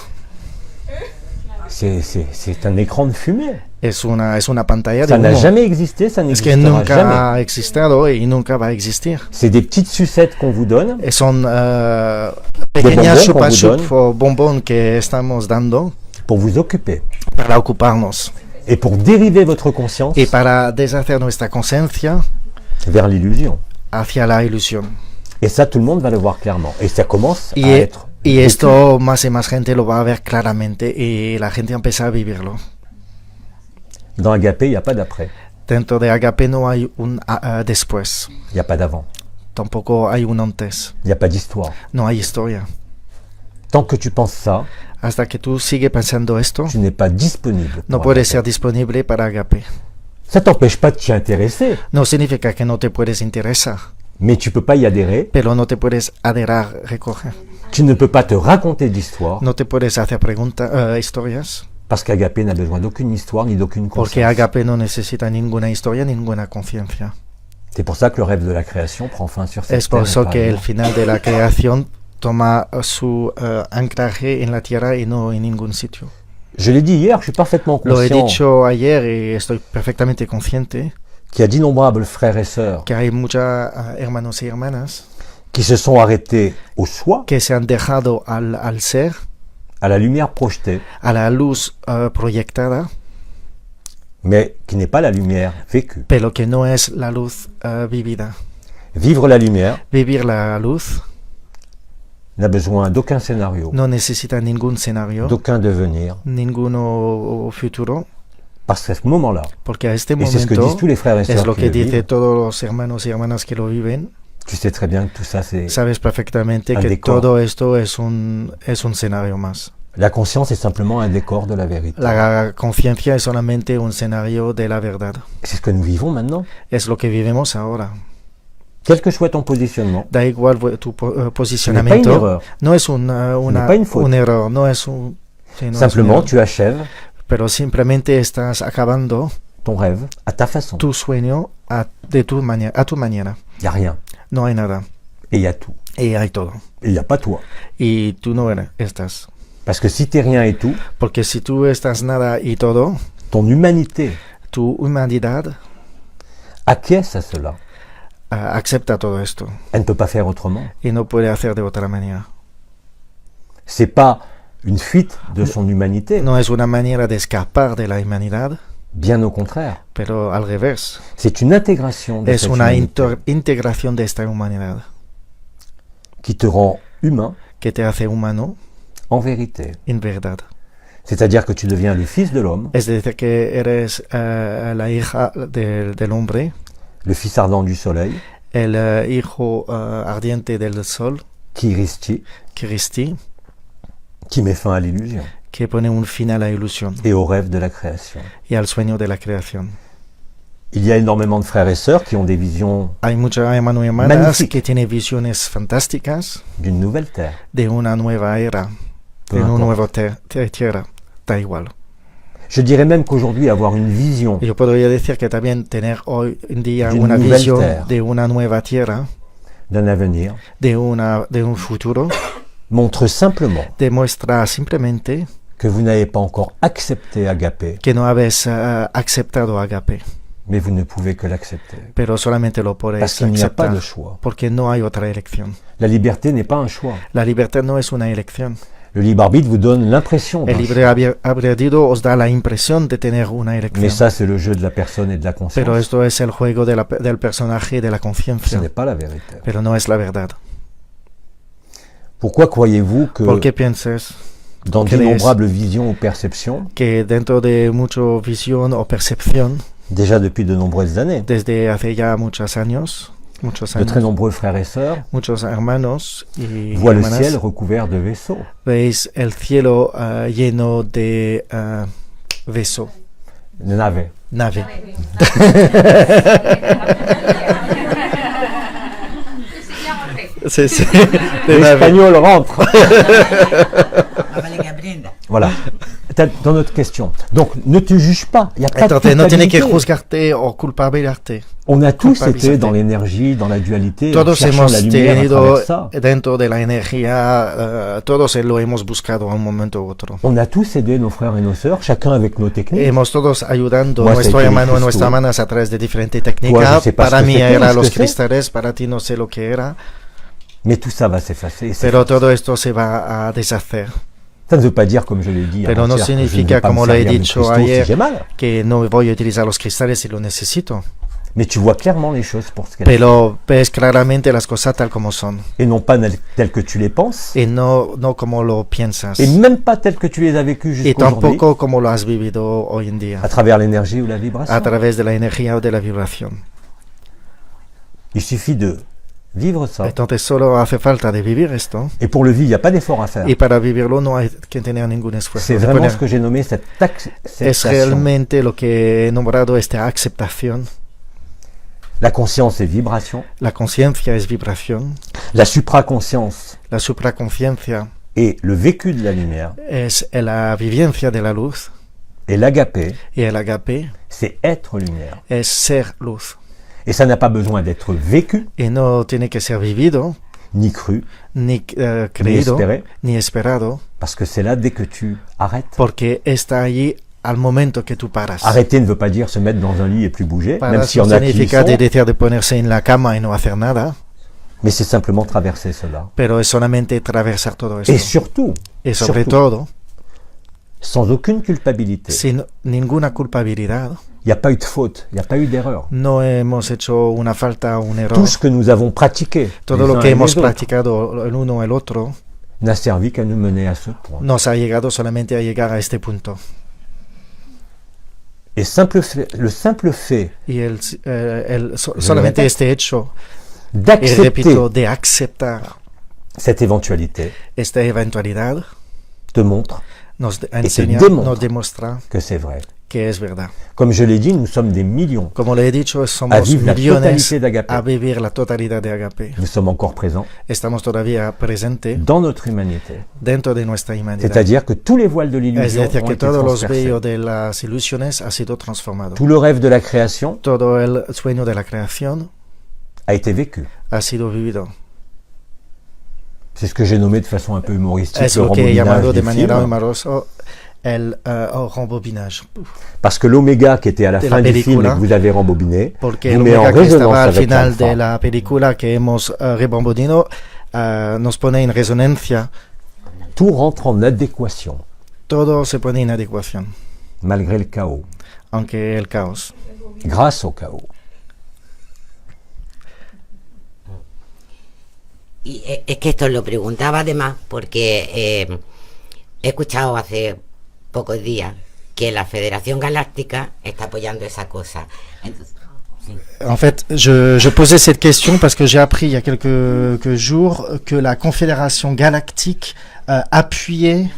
C'est un écran de fumée. Es una pantalla de Ça n'a humo. jamais existé, ça Es que n'existera nunca jamais. ha existido y nunca va a existir. C'est des petites sucettes qu'on vous donne Son pequeñas bonbons chupa-chup o bombón que estamos dando pour vous occuper para ocuparnos et pour dériver votre conscience y para deshacer nuestra conciencia vers l'illusion. hacia la ilusión. Et ça, tout le monde va le voir clairement. Et ça commence à Y être esto más y más gente lo va a ver claramente y la gente empieza a vivirlo. dans Agapé, il n'y a pas d'après, Dentro de Agape no hay un después, il n'y a pas d'avant, tampoco hay un antes, il n'y a pas d'histoire. no hay historia. Tant que tu penses ça, Hasta que tú sigues pensando esto, tu n'es pas disponible. no pour puedes Agapé. ser disponible para Agape. Ça t'empêche pas de t'y intéresser, No significa que no te puedes interesar, mais tu peux pas y adhérer, pero no te puedes adherar, recoger. tu ne peux pas te raconter d'histoire, No te puedes hacer historias, parce qu'Agapé n'a besoin d'aucune histoire ni d'aucune porque conscience. Agape no necesita ninguna historia, ninguna conciencia. C'est pour ça que le rêve de la création prend fin sur cette Es por terre. eso et pas que el ailleurs. final de la creación toma su anclaje en la tierra y no en ningún sitio. Je l'ai dit hier, je suis parfaitement Lo he conscient dicho ayer y estoy perfectamente consciente qu'il y a d'innombrables frères et sœurs que hay muchos hermanos y hermanas qui se sont arrêtés au soi, que se han dejado al ser, à la lumière projetée, a la luz proyectada, mais qui n'est pas la lumière vécue. pero que no es la luz vivida. Vivre la lumière Vivir la luz n'a besoin d'aucun scénario, no necesita ningún escenario, d'aucun devenir, ninguno futuro, parce qu'à ce moment-là, porque a este et c'est ce que disent momento tous les frères et es sœurs lo qui que le dicen vivent, todos los hermanos y hermanas que lo viven. tu sais très bien que tout ça, c'est... Sabes perfectamente Un que décor. todo esto es un escenario más. La conscience est simplement un décor de la vérité. La conciencia es solamente un escenario de la verdad. C'est ce que nous vivons maintenant. Es lo que vivimos ahora. Quel que soit ton positionnement, Da igual tu ce n'est pas une posicionamiento. erreur. No es un pas une faute. error, no es un... sí, no es un Simplement, error. tu achèves Pero simplemente estás acabando ton rêve à ta façon. tu sueño a tu manera. Il n'y a rien. No hay nada. Et il y a tout. Y hay todo. Et il n'y a pas toi. Y tú no estás. Parce que si tu es rien et tout, Porque si tú estás nada y todo, ton humanité tu humanidad acquiesce à cela. acepta todo esto. Elle ne peut pas faire autrement. Y no puede hacer de otra manera. C'est pas une fuite de son humanité. No es una manera de escapar de la humanidad, Bien au contraire. pero al revés. C'est une intégration de Es cette una humanité integración de esta humanidad qui te rend humain que te hace humano en vérité. en verdad. C'est-à-dire que tu deviens le fils de l'homme, Es decir, que eres la hija del hombre, le fils ardent du soleil, el hijo ardiente del sol, Kiristi, Christi, qui met fin à l'illusion que pone un fin a la ilusión et au rêve de la création. y al sueño de la creación. Il y a énormément de frères et sœurs qui ont des visions Hay muchos hermanos y hermanas Magnifique. que tienen visiones fantásticas d'une nouvelle terre. de una nueva era, Peu de una importe. nueva tierra. Da igual. Je dirais même qu'aujourd'hui, avoir une vision Yo podría decir que también tener hoy en día D'une una nouvelle visión terre. de una nueva tierra, d'un avenir de un futuro, montre simplement demuestra simplemente que vous n'avez pas encore accepté Agapé, que no habéis aceptado Agape, mais vous ne pouvez que l'accepter. pero solamente lo Parce podéis qu'il n'y a pas aceptar, de choix. porque no hay otra elección. La liberté n'est pas un choix. La libertad no es una elección. Le libre arbitre vous donne l'impression d'un El libre choix. albedrío os da la impresión de tener una Mais elección. ça, c'est le jeu de la personne et de la conscience. Pero esto es el juego del personaje y de la Ce conciencia, n'est pas la vérité. pero no es la verdad. Pourquoi croyez-vous que ¿Por qué piensas dans crees d'innombrables visions ou perceptions, que dentro de mucho visión o percepción, déjà depuis de nombreuses années, desde hace ya muchos de años, très nombreux frères et sœurs muchos hermanos y voient le hermanas, ciel recouvert de vaisseaux, veis el cielo lleno de vaisseaux, de navets. naves. Sí, sí, de naves. L'espagnol rentre. Más vale que aprenda. Voilà. Dans notre question. Donc, ne te juge pas. Il n'y a pas de Entonces no tiene que culpabilité. juzgarte o culpabilizarte. On a tous culpabilité. été dans l'énergie, dans la dualité, en Todos cherchant hemos la lumière à tenido travers ça. dentro de la energía, todos lo hemos buscado a un momento u otro. On a tous aidé nos frères et nos sœurs, chacun avec nos techniques. Hemos todos ayudando Moi, a nuestro c'est hermano y Cristo. nuestras hermanas a través de diferentes Toi, técnicas. je sais pas Para ce que mí c'était, era ce los que c'est. cristales, para ti no sé lo que era, Mais tout ça va s'effacer. pero todo esto se va a deshacer. Ça ne veut pas dire, comme je l'ai dit, Pero no avant-hier, que je ne vais significa, pas me como lo he servir de dicho cristaux si ayer, j'ai mal. que no voy a utilizar los cristales si lo necesito. Mais tu vois clairement les choses pour ce qu'elles sont. Pero ves claramente las cosas tal como son Et non pas telles que tu les penses. y no como lo piensas. Et même pas telles que tu les as vécues Y jusqu'à aujourd'hui. tampoco como lo has vivido hoy en día, À travers l'énergie ou la vibration. a través de la energía o de la vibración. Il suffit de vivre ça. Entonces solo hace falta de vivir esto, Et pour le vivre, il n'y a pas d'effort à faire. y para vivirlo no hay que tener ningún esfuerzo. C'est de vraiment poner. ce que j'ai nommé cette Es acceptation. realmente lo que he nombrado esta aceptación. La conscience est vibration. La conciencia es vibración, La supraconscience la supraconciencia est le vécu de la lumière. es la vivencia de la luz, Et l'agapé, y el agape c'est être lumière. es ser luz. Et ça n'a pas besoin d'être vécu, Y no tiene que ser vivido, ni cru, ni ni creído, espéré, ni esperado, parce que c'est là dès que tu arrêtes. porque está allí al momento que tú paras. Arrêter ne veut pas dire se mettre dans un lit et plus bouger, même Paras s'il y no en a qui y significa sont, de decir de ponerse en la cama y no hacer nada, mais c'est simplement traverser cela. pero es solamente atravesar todo esto. Et surtout, Y sobre surtout, todo, sans aucune culpabilité. sin ninguna culpabilidad, Il n'y a pas eu de faute, il n'y a pas eu d'erreur. no hemos hecho una falta o un error. Tout ce que nous avons pratiqué, Todo les lo uns que et hemos les autres, practicado el uno o el otro n'a servi qu'à nous mener à ce point. nos ha llegado solamente a llegar a este punto. Et le simple fait Y solamente répète, este hecho, y d'accepter repito, de aceptar cette éventualité esta eventualidad te montre nos te enseña, démontre. nos demuestra que c'est vrai. que es verdad. Comme je l'ai dit, nous sommes des millions. Como le he dicho, A somos vivre la millones totalité d'Agapé. a vivir la totalidad de Agape. Nous sommes encore présents Estamos todavía presentes dans notre humanité. dentro de nuestra humanidad. C'est-à-dire que tous les voiles de Es l'illusion decir, ont que été todos los transpercés. vellos de las ilusiones ha sido transformado. Tout le rêve de la création Todo el sueño de la creación a été vécu. ha sido vivido. C'est ce que j'ai nommé de façon un peu humoristique Es le lo que he llamado rembobinage de du manera film. humorosa el rembobinage. Parce que l'oméga qui était à la de fin la du film et película, que vous avez rembobiné, Porque vous el met en omega que résonance estaba al avec final l'alpha. de la película que hemos rebobinado nos pone en resonancia. Tout rentre en adéquation, Todo se pone en adecuación, malgré le chaos, aunque el caos. grâce au chaos. Y es que esto lo preguntaba además porque he escuchado hace pocos días que la Federación Galáctica está apoyando esa cosa. Entonces, sí. En fait, je posais cette question parce que j'ai appris il y a quelques jours que la Confédération Galactique appuyait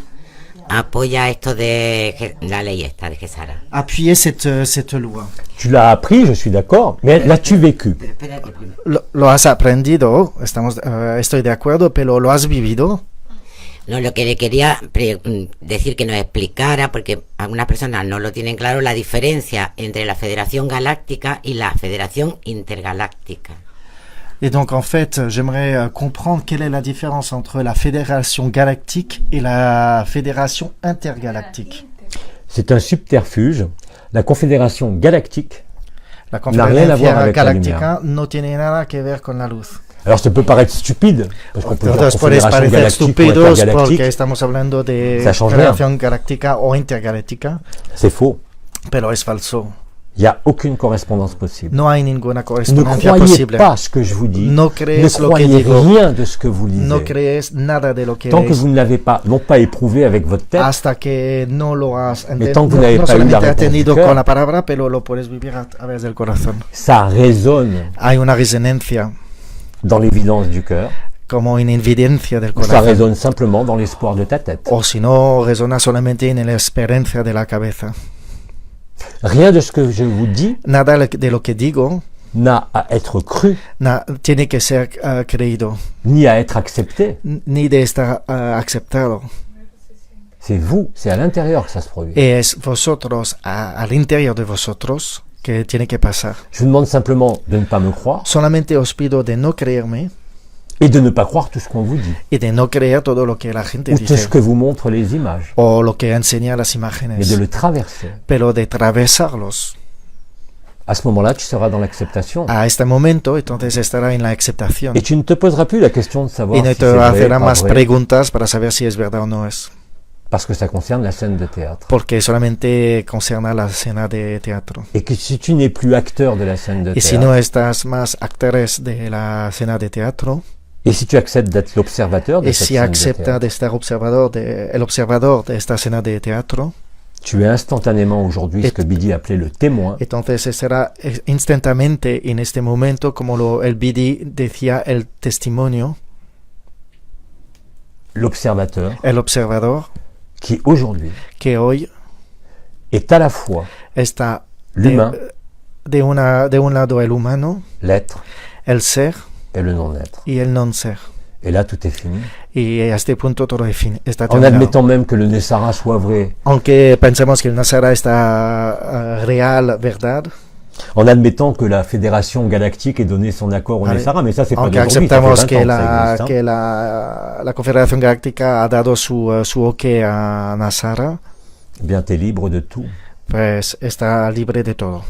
Apoya esto de la ley esta de Gesara. cette loi. Tu l'as appris, je suis d'accord, mais l'as-tu vécu? Pero espérate primero. Lo has aprendido, estoy de acuerdo, pero lo has vivido. No, lo que le quería decir que nos explicara, porque algunas personas no lo tienen claro, la diferencia entre la Federación Galáctica y la Federación Intergaláctica. Et donc en fait, j'aimerais comprendre quelle est la différence entre la Fédération Galactique et la Fédération Intergalactique. C'est un subterfuge. La Confédération Galactique La n'a rien à voir Conferencia avec la lumière. Galáctica no tiene nada que ver con la luz. Alors ça peut paraître stupide, parce qu'on peut dire Entonces puede Confédération parecer Galactique ou estúpidos porque Intergalactique, estamos hablando de Ça change Federación Galáctica o Intergaláctica, c'est faux. pero es falso. Il n'y a aucune correspondance possible. No hay ninguna Ne correspondencia croyez posible. pas ce que je vous dis. No Ne crees lo que croyez digo. rien de ce que vous lisez. No crees nada de lo que Tant que lees vous ne l'avez pas, non pas éprouvé avec votre tête, hasta que no lo has Mais tant que vous n'avez no pas eu la solamente has réponse du tenido cœur. con la palabra, pero lo puedes vivir a través del corazón. ça résonne Hay una resonancia, dans l'évidence du cœur, como una evidencia del ou ça corazón. résonne simplement dans l'espoir de ta tête. O si no, resona solamente en la experiencia de la cabeza. Rien de ce que je vous dis Nada de lo que digo n'a à être cru, tiene que ser creído, ni à être accepté. ni de estar aceptado. C'est vous, c'est à l'intérieur que ça se produit. Es vosotros, al interior de vosotros, que tiene que pasar. Je vous demande simplement de ne pas me croire Solamente os pido de no creerme et de ne pas croire tout ce qu'on vous dit, y de no creer todo lo que la gente ou tout ce dice que vous montrent les images, o lo que enseña las mais imágenes, de le traverser. pero de atravesarlos. À ce moment-là, tu seras dans l'acceptation. A este momento, entonces estará en la aceptación Et tu ne te poseras plus la question de savoir y no si te c'est vrai, hacerá pas más vrai, preguntas para saber si es verdad o no es, parce que ça concerne la scène de théâtre. porque solamente concierna la escena de teatro. Et que si tu n'es plus acteur de la scène de Y si théâtre, no estás más actores de la escena de teatro, et si tu acceptes d'être l'observateur de y cette si scène de acepta théâtre, de estar el observador de esta escena de teatro, tu es instantanément aujourd'hui ce que Bidi appelait le témoin, entonces será instantáneamente en este momento, como el Bidi decía, el testimonio, l'observateur, el observador, qui aujourd'hui que hoy est à la fois está l'humain, de un lado el humano, l'être el ser et le non-être. y el non ser. Et là, tout est fini. Y a este punto todo está En terminado. admettant même que le Nessara soit vrai, Aunque pensemos que el Nasara está real, verdad, en admettant que la Fédération Galactique ait donné son accord au Allez. Nessara, mais ça, c'est pas aunque d'aujourd'hui, ça fait 20 aceptamos ans que que ça existe, hein. la Confederación Galáctica ha dado su ok a Nasara, Eh bien, tu es libre de tout. pues está libre de todo.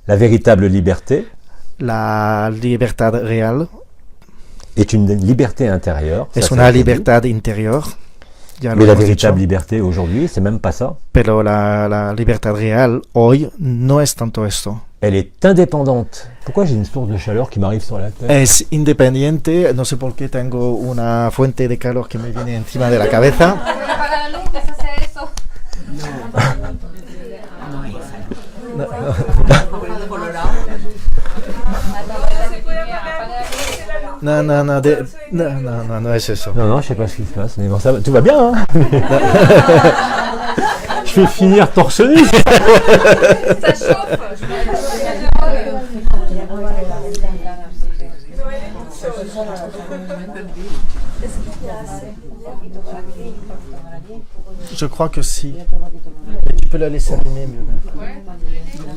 La véritable liberté La libertad real est une liberté intérieure. ça, es ça una a été dit. libertad interior, ya Mais lo la hemos véritable dicho, liberté aujourd'hui, c'est même pas ça. pero la libertad real hoy no es tanto esto. Elle est indépendante. Pourquoi j'ai une source de chaleur qui m'arrive sur la tête? Es independiente, no sé por qué tengo una fuente de calor que me viene encima de la cabeza. Apaga la luz, que se hace eso. No es eso. Non, non, je sais pas ce qui se passe, mais bon, ça va, tout va bien, hein. Je vais finir torse nu. Ça chauffe. Je crois que si. Mais tu peux la laisser allumer mieux.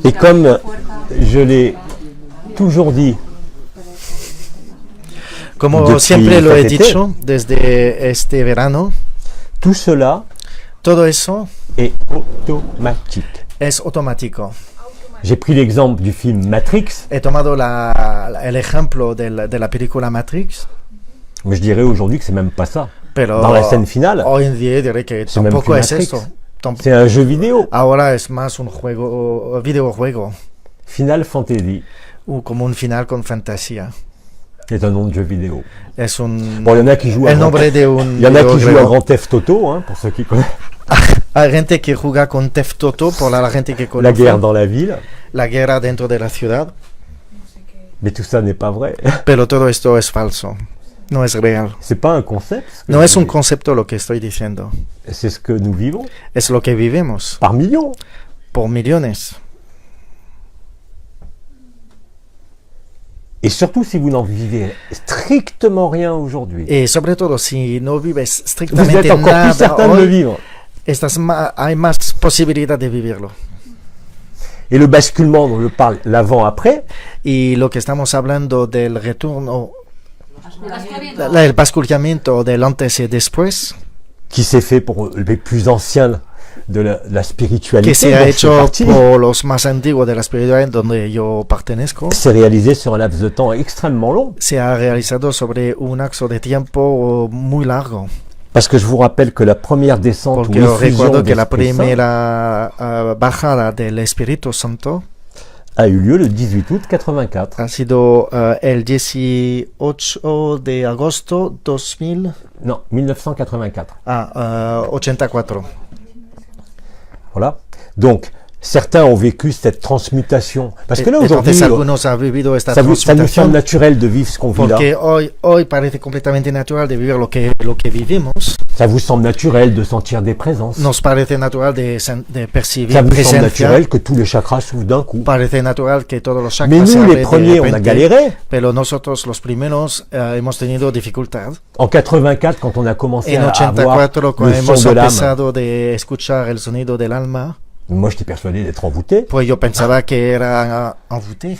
Et comme je l'ai toujours dit, Como Depuis siempre lo he cet été. dicho desde este verano, tout cela todo eso est automatique. es automático. J'ai pris l'exemple du film Matrix, He tomado el ejemplo de la película Matrix, mais je dirais aujourd'hui que c'est même pas ça. pero Dans la scène finale, hoy en día diré que c'est même tampoco plus es Matrix. esto. C'est un jeu vidéo. Ahora es más un juego, videojuego, Final Fantasy o como un final con fantasía. est un nom de jeu vidéo. Es un Bon, il y en a qui jouent à el Grand, nombre de un il y en a qui jouent à videojuego. Grand Theft Auto, hein, pour ceux qui connaissent. Hay gente que juega con Theft Auto por la gente que La conoce guerre dans la ville, la guerra dentro de la ciudad, mais tout ça n'est pas vrai. pero todo esto es falso, no es real. C'est pas un concept. ce que No je es un dis. concepto lo que estoy diciendo, C'est ce que nous vivons es lo que vivimos par millions. por millones. Et surtout si vous n'en vivez strictement rien aujourd'hui. Y sobre todo si no vives Vous estrictamente êtes encore plus nada certain de le hoy, vivre. hay más posibilidad de vivirlo. Et le basculement dont je parle, l'avant-après, Y lo que estamos hablando del retorno, el basculamiento del antes y después, qui s'est fait pour les plus anciens de la spiritualité, que se dont ha je fais hecho partie, por los más antiguos de la espiritualidad donde yo pertenezco, s'est réalisé sur un laps de temps extrêmement long. se ha realizado sobre un lapso de tiempo muy largo. Parce que je vous rappelle que la première descente ou Porque os effusion recuerdo que la d'Esprit Saint primera bajada del Espíritu Santo a eu lieu le 18 août 84. ha sido el 18 de agosto 2000, Non, 1984. 84. Voilà. Donc, certains ont vécu cette transmutation. Parce que là, aujourd'hui, Entonces algunos han vivido esta ça nous semble transmutación. naturel de vivre ce qu'on vit là. Porque hoy parece completamente natural de vivir lo que vivimos. Ça vous semble naturel de sentir des présences. Nos parece natural de percibir Ça vous semble presencia. naturel que tous les chakras s'ouvrent d'un coup. Parece natural que todos los chakras Mais se nous, abren les de premiers, on a repente, galéré. pero nosotros los primeros hemos tenido dificultad. En 84, quand on a commencé En à avoir 84, cuando le hemos son de l'âme, empezado de escuchar el sonido del alma, moi j'étais persuadé d'être envoûté. pues yo pensaba que era envoûté.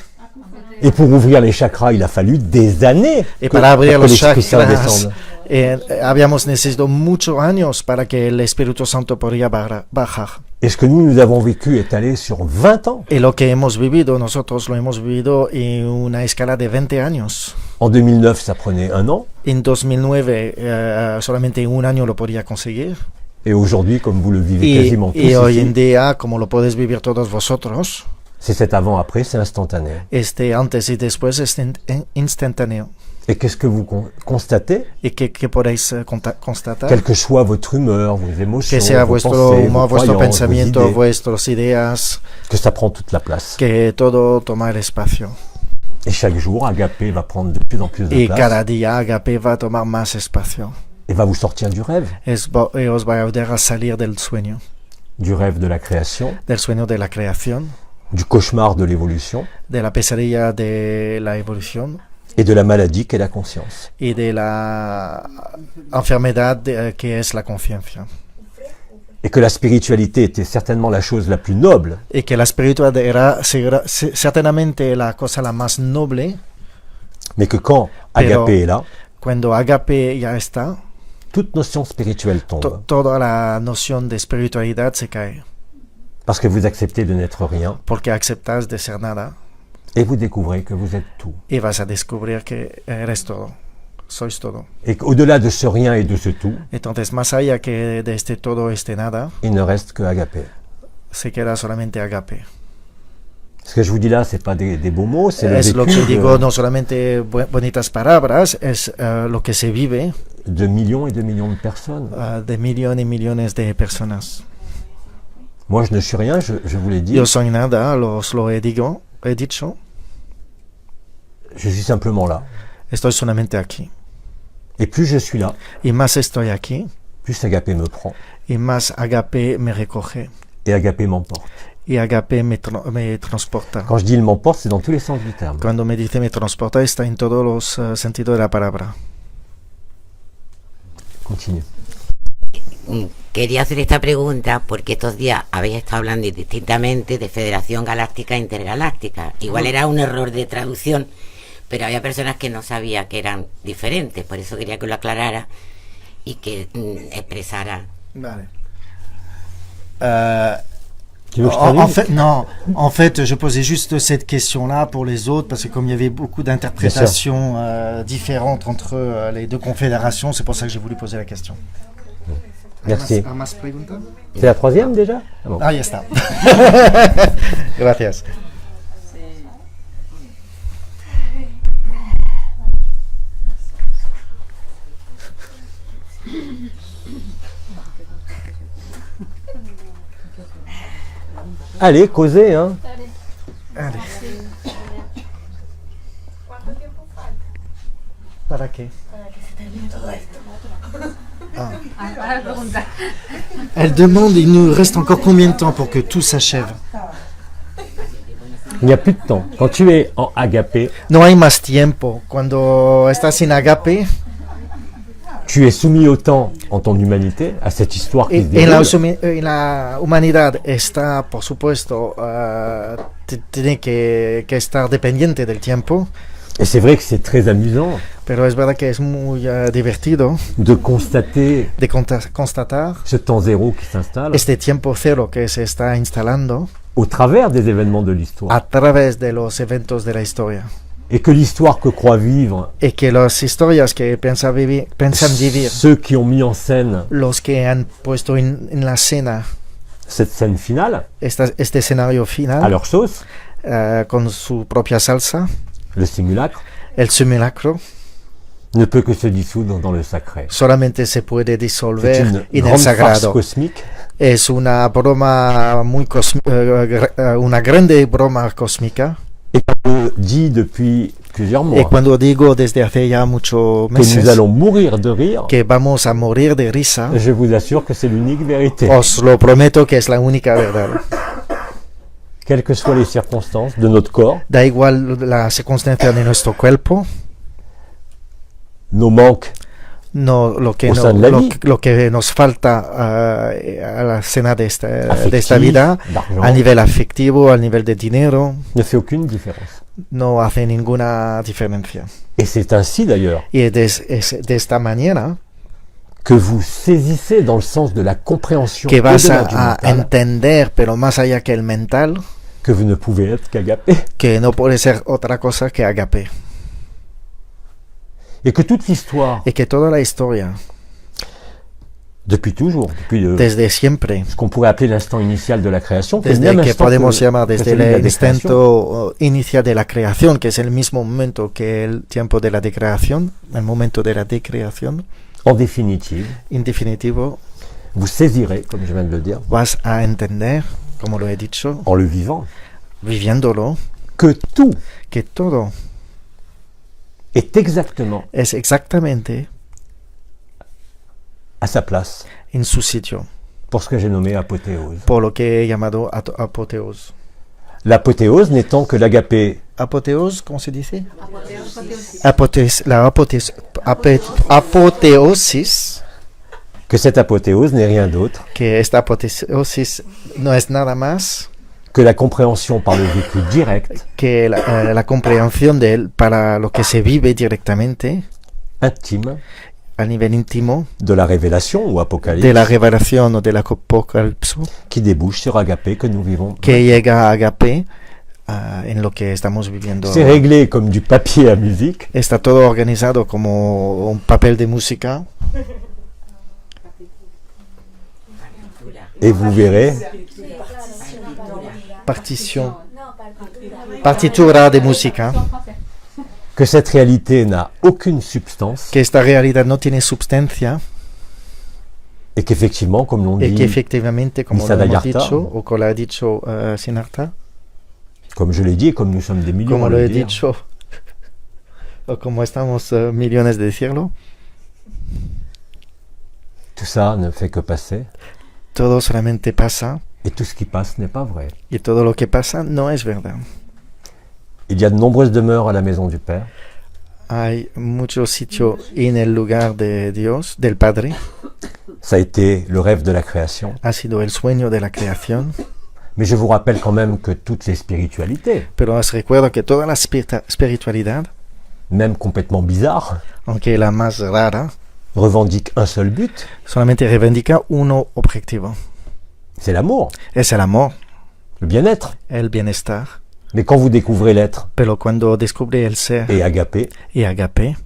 Et pour ouvrir les chakras, il a fallu des années Y que- para abrir que los l'Esprit Saint chakras, descende. habíamos necesitado muchos años para que el Espíritu Santo podría bajar. Et ce que nous avons vécu est allé sur 20 ans. Y lo que hemos vivido, nosotros lo hemos vivido en una escala de 20 años. En 2009, ça prenait 1 an. En 2009 solamente en un año lo podía conseguir. Et aujourd'hui, comme vous le vivez quasiment tous Y hoy en ici, día, como lo podéis vivir todos vosotros, c'est cet avant-après, c'est instantané. antes y después es instantáneo. Et qu'est-ce que vous constatez? Y que podéis constatar Quelle que soit votre humeur, vos émotions, que sea vos vuestro pensées, humor, vos vuestro croyances, vos pensamiento, idées, vuestras ideas, que ça prend toute la place. que todo toma el espacio. Et chaque jour, Agapé va prendre de plus en plus de Y place cada día Agape va a tomar más espacio. et va vous sortir du rêve Y os va a ayudar a salir del sueño de la création, de la creación, du cauchemar de l'évolution de la pesadilla de la evolución et de la maladie qu'est la conscience. y de la enfermedad que es la conciencia. Et que la spiritualité était certainement la chose la plus noble, Y que la espiritualidad era certamente la cosa la más noble, mais que quand Pero- Agapé est là, cuando Agape ya está, toute notion spirituelle tombe. toda la noción de espiritualidad se cae, Parce que vous acceptez de n'être rien porque aceptas de ser nada et vous découvrez que vous êtes tout. y vas a descubrir que eres todo, sois todo. Et qu'au-delà de ce rien et de ce tout, Entonces, más allá que de este todo, este nada, il ne reste que Agapé. se queda solamente Agape. Ce que je vous dis là, c'est pas des beaux mots, c'est le Es lo vécu que digo, no solamente bonitas palabras, es lo que se vive de millions et de millions de personnes. de millones y millones de personas. Moi, je ne suis rien, je vous l'ai dit. Yo soy nada, lo he dicho, Je suis simplement là. estoy solamente aquí. Et plus je suis là, Y más estoy aquí, plus Agapé me prend. y más Agape me recoge. Et Agapé m'emporte. Y Agape me transporta. Quand je dis il m'emporte, c'est dans tous les sens du terme. Cuando me dice me transporta, está en todos los sentidos de la palabra. Continue. Quería hacer esta pregunta porque estos días habéis estado hablando indistintamente de Federación Galáctica e Intergaláctica. Igual era un error de traducción, pero había personas que no sabían que eran diferentes. Por eso quería que lo aclarara y que expresara. Vale. Tu veux que je traduise En fait, je posais juste cette question-là pour les autres, parce que comme il y avait beaucoup d'interprétations différentes entre les deux confédérations, c'est pour ça que j'ai voulu poser la question. Merci. ¿Hay más preguntas? C'est la troisième déjà? Ah bon. Ah, ya está. Gracias. Allez, causez, hein. Allez. ¿Para qué? Elle demande, il nous reste encore combien de temps pour que tout s'achève? Il n'y a plus de temps. Quand tu es en agapé, No hay más tiempo. Cuando estás en agape, tu es soumis au temps en ton humanité, à cette histoire qui se déroule. en la humanidad está, por supuesto, tiene que estar dependiente del tiempo. Et c'est vrai que c'est très amusant Pero es verdad que es muy divertido de constater de constatar ce temps zéro qui s'installe este tiempo cero que se está instalando au travers des événements de l'histoire. a través de los eventos de la historia. Et que l'histoire que croient vivre Y que las historias que piensan vivir ceux qui ont mis en scène los que han puesto en la escena cette scène finale, este escenario à final leur sauce, con su propia salsa, le simulacre, el simulacro, ne peut que se dissoudre dans le sacré. solamente se puede C'est disolver une en el grande farce sagrado. cosmique Es una broma muy una grande broma cósmica. et qu'on dit depuis plusieurs Y mois cuando digo desde hace ya muchos que nous meses allons mourir de rire, que vamos a morir de risa, je vous assure que c'est l'unique vérité. os lo prometo que es la única verdad. Quelles que soient les circonstances de notre corps, Da igual la circunstancia de nuestro cuerpo, nos manques no lo que, O sea, en la vie. lo que nos falta a la escena de esta affectifs, vida, d'argent, a nivel afectivo, a nivel de dinero, ne fait aucune différence. no hace ninguna diferencia. Et c'est ainsi d'ailleurs Y es de esta manera que vous saisissez dans le sens de la compréhension que vas au-delà du a mental, entender, pero más allá que el mental, que vous ne pouvez être qu'agapé. que no puede ser otra cosa que agape. Et que toute l'histoire, Y que toda la historia, depuis toujours, depuis desde siempre, ce qu'on pourrait appeler l'instant initial de la création, que le desde même que instant podemos que llamar celui desde de la el décréation, instante inicial de la creación, que es el mismo momento que el tiempo de la decreación, el momento de la decreación, en définitive, en definitivo, vous saisirez, comme je viens de le dire, vas a entender, como lo he dicho, en le vivant, viviéndolo, que tout que todo est exactement es exactamente à sa place en su sitio, pour ce que j'ai nommé apothéose. por lo que he llamado apoteos. L'apothéose n'étant que l'agapé Apoteos, ¿cómo se dice? Apoteosis, que cette apothéose n'est rien d'autre que esta apoteosis no es nada más que la compréhension par le vécu direct, que la comprensión de él para lo que se vive directamente intime, a nivel íntimo de la révélation ou de apocalypse la revelación o del apocalipsis qui débouche sur agapé que nous vivons. que llega a agape en lo que estamos viviendo. C'est réglé comme du papier à musique Está todo organizado como un papel de música et vous verrez partitura de música, que cette réalité n'a aucune substance que esta realidad no tiene substancia et qu'effectivement, comme l'on y dit, que efectivamente, como lo hemos Nisargadatta, dicho, o como lo ha dicho Siddhartha, comme je l'ai dit et comme nous sommes des millions como à lo le he dire, dicho, o como estamos millones de decirlo, tout ça ne fait que passer todo solamente pasa et tout ce qui passe n'est pas vrai. y todo lo que pasa no es verdad. Il y a de nombreuses demeures à la maison du Père. Hay mucho sitio en el lugar de Dios, del Padre, Ça a été le rêve de la création. ha sido el sueño de la creación, Mais je vous rappelle quand même que toutes les spiritualités, pero os recuerdo que toda la espiritualidad, même complètement bizarres, aunque la más rara, revendiquent un seul but, solamente reivindica uno objetivo, c'est l'amour, es el amor, le bien-être. el bienestar. Mais quand vous découvrez l'être Pero cuando descubre el ser et agapé, y agape,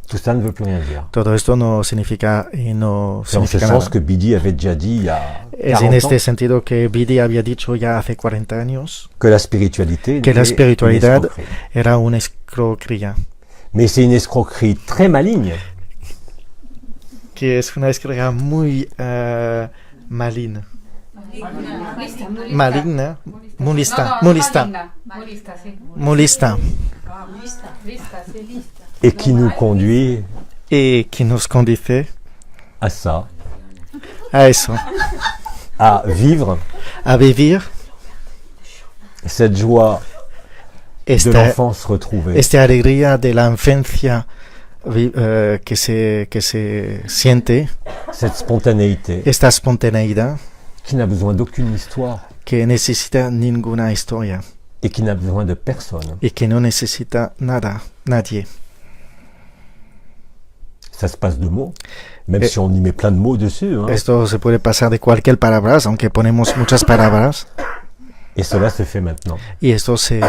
tout ça ne veut plus rien dire. todo esto no significa y no C'est en ce significa sens nada. que Bidi avait déjà dit il y a Es 40 en este ans sentido que Bidi había dicho ya hace 40 años que la spiritualité que la était une espiritualidad escroquerie. era una escroquería, Mais c'est une escroquerie très maligne, que es una escroquería muy maligna, maligna, mulista, sí. mulista, et qui nous conduit y que nos conduce à ça, a eso, à vivre a vivir cette joie de l'enfance retrouvée. Esta alegría de la infancia que se siente. Cette spontanéité. Esta spontaneidad. Qui n'a besoin d'aucune histoire. Que necesita ninguna historia. Et qui n'a besoin de personne. Y que no necesita nada, nadie. Ça se passe de mots, même si on y met plein de mots dessus. Hein. Esto se puede pasar de cualquier palabras, aunque ponemos muchas palabras. Et cela se fait maintenant. Y esto se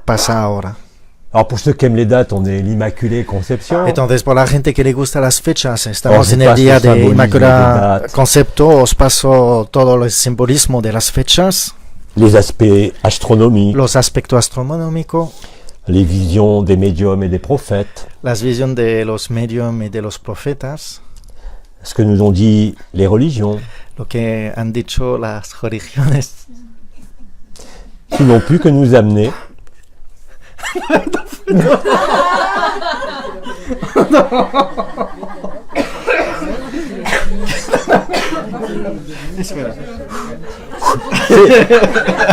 pasa ahora. Alors pour ceux qui aiment les dates, on est l'Immaculée Conception. Entonces, por la gente que le gusta las fechas, estamos en el día de Inmaculada Concepto. Os paso todo el simbolismo de las fechas. Les aspects astronomiques. Los aspectos astronómicos. Les visions des médiums et des prophètes. Las visiones de los médiums et de los profetas. Ce que nous ont dit les religions. Lo que han dicho las religiones. Qui n'ont pu que nous amener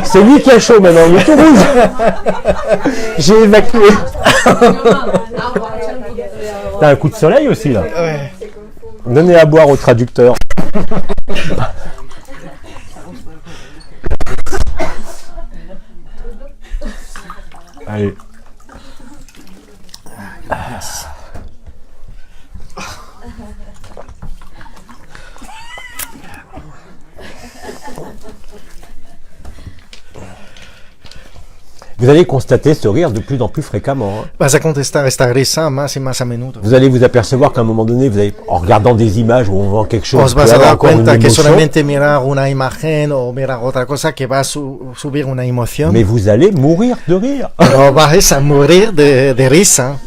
C'est lui qui a chaud maintenant, il est tout rouge. J'ai évacué. T'as un coup de soleil aussi là. Ouais. Donnez à boire au traducteur. Allez. Vous allez constater ce rire de plus en plus fréquemment. Hein. Vas a contestar esta risa más y más a menudo. Vous allez vous apercevoir qu'à un moment donné, vous allez, en regardant des images où on voit quelque chose, os vas a dar cuenta que solamente mirar una imagen o mirar otra cosa que va a subir una emoción. Mais vous allez mourir de rire. Pero vas a morir de risa.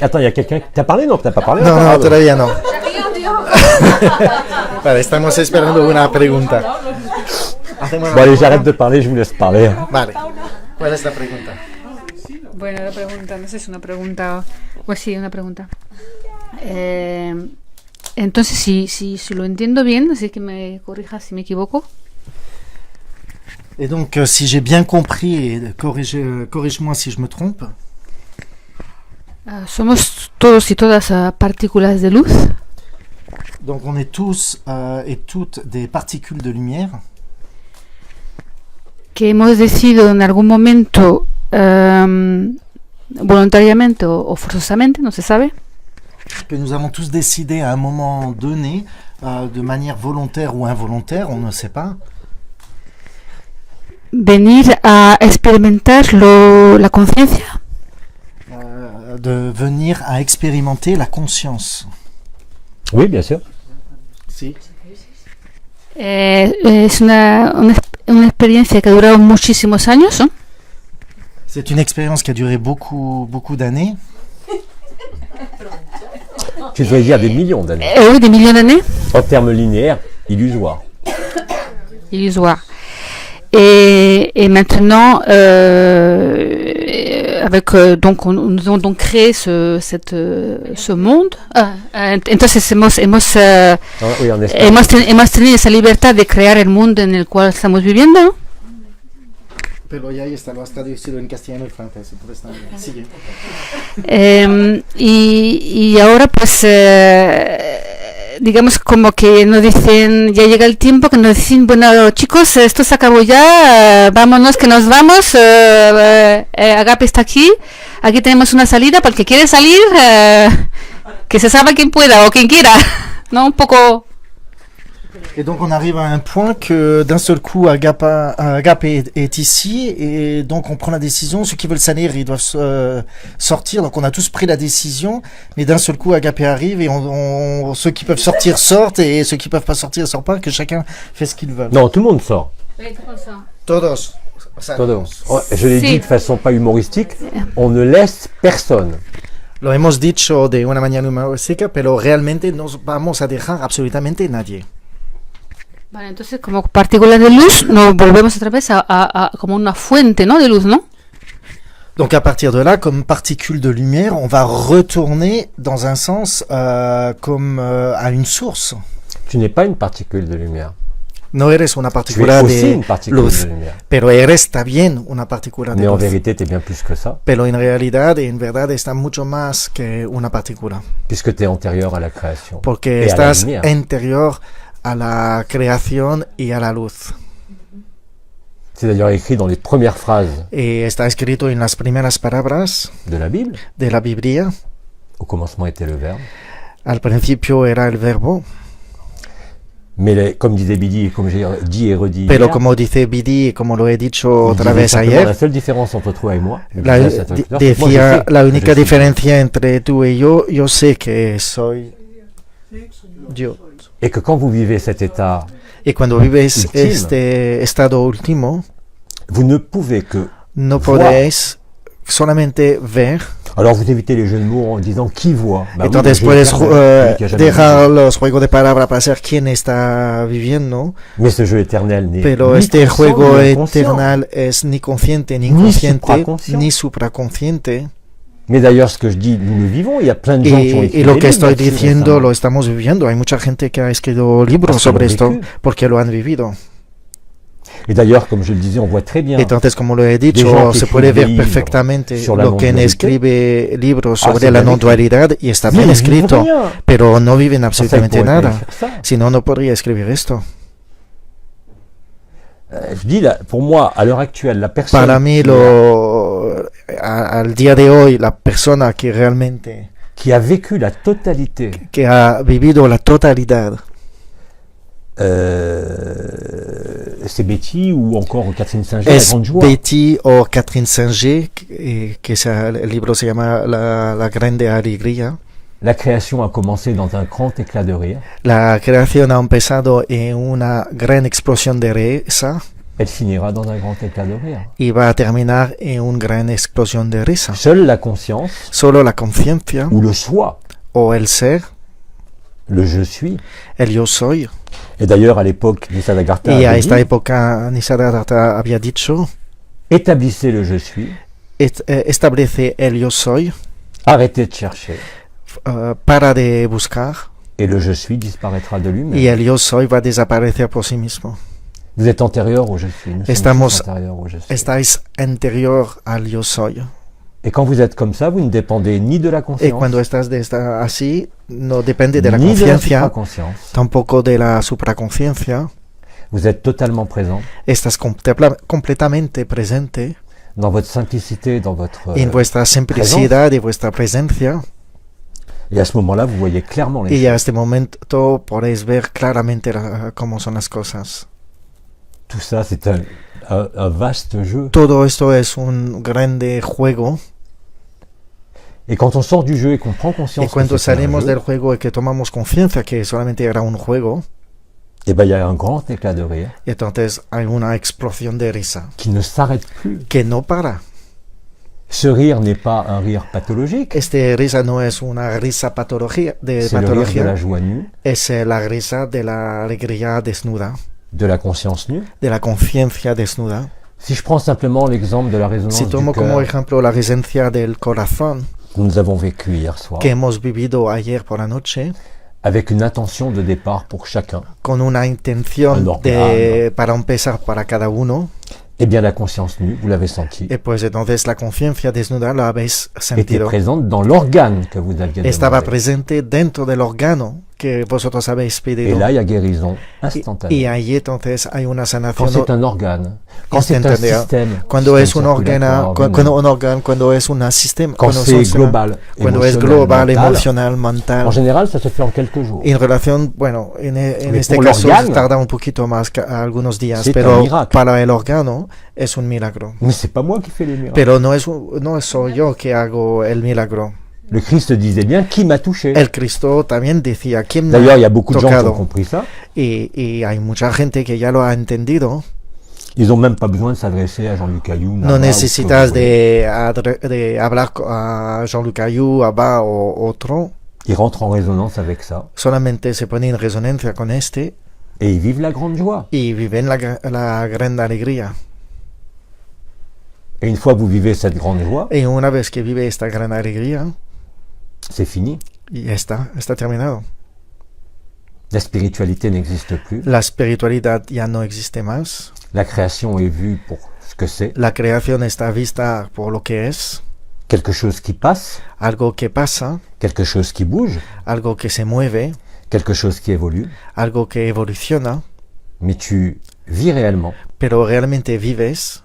Attends, il y a quelqu'un qui t'a parlé? Non, t'as pas parlé? No, no, todavía no. Vale, estamos esperando una pregunta. Bon, allez, j'arrête de parler, je vous laisse parler. Vale, ¿cuál es la pregunta? Bueno, la pregunta, no sé si es una pregunta. Pues sí, una pregunta. Entonces, si lo entiendo bien, así que me corrijas si me equivoco. Et donc, si j'ai bien compris, et corrige-moi si je me trompe. Somos todos y todas partículas de luz. Donc on est tous et toutes des particules de lumière. Que hemos decidido en algún momento, voluntariamente o forzosamente, no se sabe. Que nous avons tous décidé à un moment donné, de manière volontaire ou involontaire, on ne sait pas. Venir a experimentar la conciencia. De venir à expérimenter la conscience. Oui, bien sûr. Si. Es una experiencia que ha durado muchísimos años, ¿no? C'est une expérience qui a duré beaucoup d'années. Tu devrais dire des millions d'années. Oui, des millions d'années. En termes linéaires, illusoire. Illusoire. Et maintenant, avec donc nous avons donc créé ce monde. Entonces hemos tenido esa libertad de crear el mundo en el cual estamos viviendo, ¿no? Pero ya está, lo has traducido en castellano y francés, entonces también. Sigue. Y ahora pues digamos como que nos dicen, ya llega el tiempo que nos dicen, bueno chicos, esto se acabó ya, vámonos que nos vamos, Agape está aquí tenemos una salida para el que quiere salir, que se sabe quien pueda o quien quiera, ¿no? Un poco... Et donc on arrive à un point que d'un seul coup Agape est ici et donc on prend la décision, ceux qui veulent salir ils doivent sortir, donc on a tous pris la décision mais d'un seul coup Agape arrive et ceux qui peuvent sortir sortent et ceux qui peuvent pas sortir sortent pas, que chacun fait ce qu'il veut. Non, tout le monde sort. Todos. Oh, je l'ai dit de façon pas humoristique, on ne laisse personne. Lo hemos dicho de una manera humorística, pero realmente no vamos a dejar absolutamente nadie. Vale, entonces como partículas de luz nos volvemos otra vez a como una fuente, ¿no? De luz, ¿no? Donc à partir de là, comme particules de lumière, on va retourner dans un sens comme à une source. Tu n'es pas une particule de lumière. No eres una Tu es partícula aussi de une particule luz, de lumière. pero eres también una partícula de Mais en luz. vérité, tu es bien plus que ça, Pero en realidad, en verdad, está mucho más que una partícula, puisque tu es antérieur à la création. porque et à la estás lumière. interior a la creación y a la luz. C'est d'ailleurs écrit dans les premières phrases Y está escrito en las primeras palabras de la Bible. de la Biblia. Au commencement était le Verbe. Al principio era el verbo, Mais comme disait Bidi, et comme j'ai dit et redit pero hier, como dice Bidi, como lo he dicho il otra disait vez simplement ayer, la seule différence entre toi et moi, je la- disais à cet auditeur, c'est que moi, je decía sais la que única je suis diferencia entre tú y yo sé que soy Dios. Et que quand vous vivez cet état, Y cuando vives Último. este estado último, vous ne pouvez que no voir. podéis solamente ver. Alors vous évitez les jeux de mots en disant qui voit. Bah oui, Entonces je puedes vais faire celui qui a jamais dejar vu. los juegos de palabras para ser quien está viviendo, Mais ce jeu éternel n'est pero ni este conscient, juego ni inconscient. eternal es ni consciente, ni Ni inconsciente, supraconscient. ni supraconsciente. Mais d'ailleurs, ce que je dis, nous le vivons. Il y a plein de gens qui ont écrit Y lo des que livres estoy là-dessus diciendo récemment. lo estamos viviendo. Hay mucha gente que ha escrito libros Parce que sobre lo esto vécu. porque lo han vivido. Et d'ailleurs, comme je le disais, on voit très bien Entonces, como lo he Des gens dicho, qui se puede écrivent ver des livres perfectamente sur la lo que non-dualité. escribe libros Ah, sobre c'est la bien no dualidad y está bien Ils vivent escrito, rien. pero no viven Pour ça, ils absolutamente pourraient pas nada. écrire ça. Si no, no podría escribir esto. Je dis, là, pour moi, à l'heure actuelle, la personne Para mí, al día de hoy, la persona que realmente qui a vécu la totalité, que ha vivido la totalidad, c'est Betty ou encore Catherine Singer, la es grande joie. Betty o Catherine Singer, el libro se llama La Grande Alegría. La création a commencé dans un grand éclat de rire. La creación ha empezado en una gran explosión de risa Elle finira dans un grand éclat de rire. y va a terminar en una gran explosión de risa. Seule la conscience Solo la conciencia ou le soi, o el ser, le je suis. el yo soy. Et d'ailleurs, à l'époque, Nisargadatta Y a avait esta dit, época Nisargadatta había dicho, établissez le je suis, establece el yo soy, arrêtez de chercher, para de buscar et le je suis disparaîtra de lui-même. y el yo soy va a desaparecer por sí mismo. Vous êtes antérieur au je suis. Nous sommes Estamos- tous antérieurs au je suis. Estáis anterior al yo soy. Et quand vous êtes comme ça, vous ne dépendez ni de la Y conscience, cuando estás así, no depende de la ni de la conciencia, supraconscience. tampoco de la supraconsciencia. Vous êtes totalement présent Estás completamente presente dans votre simplicité, dans votre... en vuestra simplicidad y vuestra presencia. Et à ce moment-là, vous voyez clairement les Y a choses. este momento podéis ver claramente cómo son las cosas. Tout ça, c'est un vaste jeu. Todo esto es un grande juego. Et quand on sort du jeu et qu'on prend Y conscience que cuando c'est un salimos jeu, del juego y que tomamos conciencia que solamente era un juego, eh ben, il y a un grand éclat de rire y entonces hay una explosión de risa qui ne s'arrête plus. que no para. Ce rire n'est pas un rire pathologique, Este risa no es una risa c'est le rire de la patología, joie nue, es la risa de la alegría desnuda, de la conscience nue. de la conciencia desnuda. Si je prends simplement l'exemple de la résonance Si tomo du como cœur ejemplo la resencia del corazón que nous avons vécu hier soir, que hemos vivido ayer por la noche, avec une intention de départ pour chacun, con una intención Un organo. para empezar para cada uno, eh bien la conscience nue, vous l'avez senti, y pues entonces la conciencia desnuda la habéis était sentido. présente dans l'organe que vous aviez Estaba demandé. presente dentro del órgano que vosotros habéis Et pedido. là, il y a guérison Y instantanée. ahí entonces hay una Quand sanación c'est un organe, quand c'est un instantánea. système, Cuando es un système órgano, circulatoire, cuando un órgano, cuando es un sistema, quand c'est global, cuando es émotionnel, global, mental, emocional, mental. en général, ça se fait en quelques jours. En relación, bueno, en Mais este pour caso l'organe, tarda un poquito más, algunos días, c'est un pero miracle. para el órgano es un milagro. Mais c'est pas moi qui fais les miracles. Pero no soy yo que hago el milagro. Le Christ disait bien qui m'a touché. El Cristo también decía, ¿quién me D'ailleurs, il y a ha beaucoup de gens qui ont tocado? compris ça. Y hay mucha gente que ya lo ha entendido. Ils n'ont même pas besoin de s'adresser à Jean-Luc Ayou. No necesitas de hablar a Jean-Luc Ayou, Abba o otro. Ils rentrent en résonance avec ça Solamente se ponen en resonancia con este et ils vivent la grande joie. y viven la gran alegría. Et une fois que vous vivez cette grande joie, Y una vez que vive esta gran alegría, c'est fini. y ya está terminado. La spiritualité n'existe plus. La espiritualidad ya no existe más. La création est vue pour ce que c'est. La creación está vista por lo que es. Quelque chose qui passe. Algo que pasa. Quelque chose qui bouge. Algo que se mueve. Quelque chose qui évolue. Algo que evoluciona. Mais tu vis réellement. Pero realmente vives.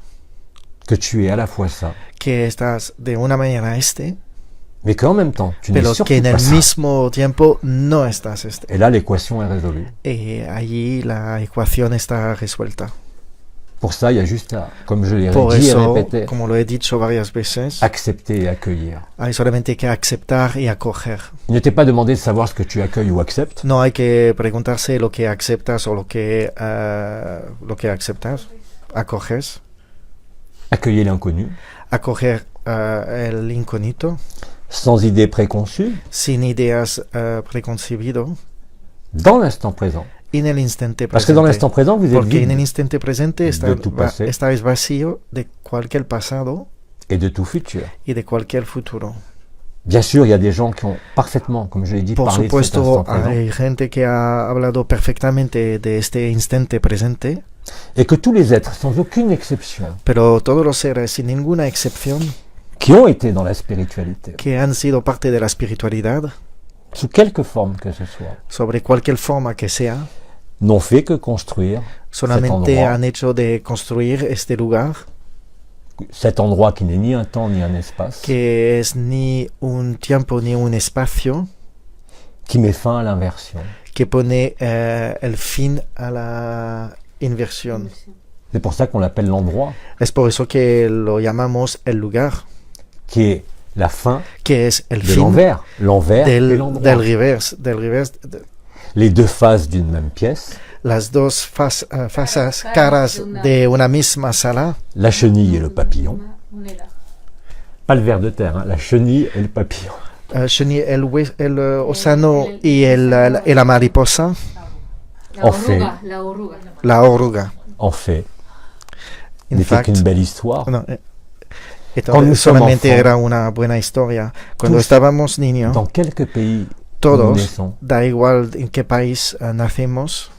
Que tu es à la fois ça. Que estás de una manera mais qu'en même temps, tu n'es surtout que en el pas ça. mismo tiempo no estás Et là, l'équation est résolue. Et allí la ecuación está resuelta. Pour ça, il y a juste à, comme je l'ai Por dit et eso, répété, como lo he dicho varias veces, accepter et accueillir. hay solamente que aceptar y acoger. Il ne t'est pas demandé de savoir ce que tu accueilles ou acceptes. No hay que preguntarse lo que aceptas o lo que aceptas, acoges. Accueillir l'inconnu. Acoger el incógnito. Sans idées préconçues. Sin ideas preconcebido. Dans l'instant présent. En el instante presente. Parce que dans l'instant présent, vous êtes Porque vide en el instante presente estáis vacío de cualquier pasado et de tout futur. Y de cualquier futuro. Bien sûr, il y a des gens qui ont parfaitement, comme je l'ai dit, parlé de cet instant présent. Hay gente que ha hablado perfectamente de este instante presente. Et que tous les êtres, sans aucune exception, pero todos los seres, sin ninguna excepción, qui ont été dans la spiritualité, que han sido parte de la espiritualidad, sous quelque forme que ce soit, sobre cualquier forma que sea, n'ont fait que construire solamente han hecho de construir este lugar, cet endroit qui n'est ni un temps ni un espace, que es ni un tiempo ni un espacio, qui met fin à l'inversion, que pone el fin a la inversión. C'est pour ça qu'on l'appelle l'endroit. Es por eso que lo llamamos el lugar. Qui est la fin que es el de fin l'envers et l'endroit. Del revers. Les deux faces d'une même pièce. Las dos faces, caras de una misma sala. La chenille et le papillon. Pas le ver de terre, hein, la chenille et le papillon. Chenille, el osano y la mariposa. La oruga. En fait, n'était qu'une belle histoire. No, solamente era una buena historia. Cuando estábamos niños, dans quelques pays todos, da igual en qué país nacemos,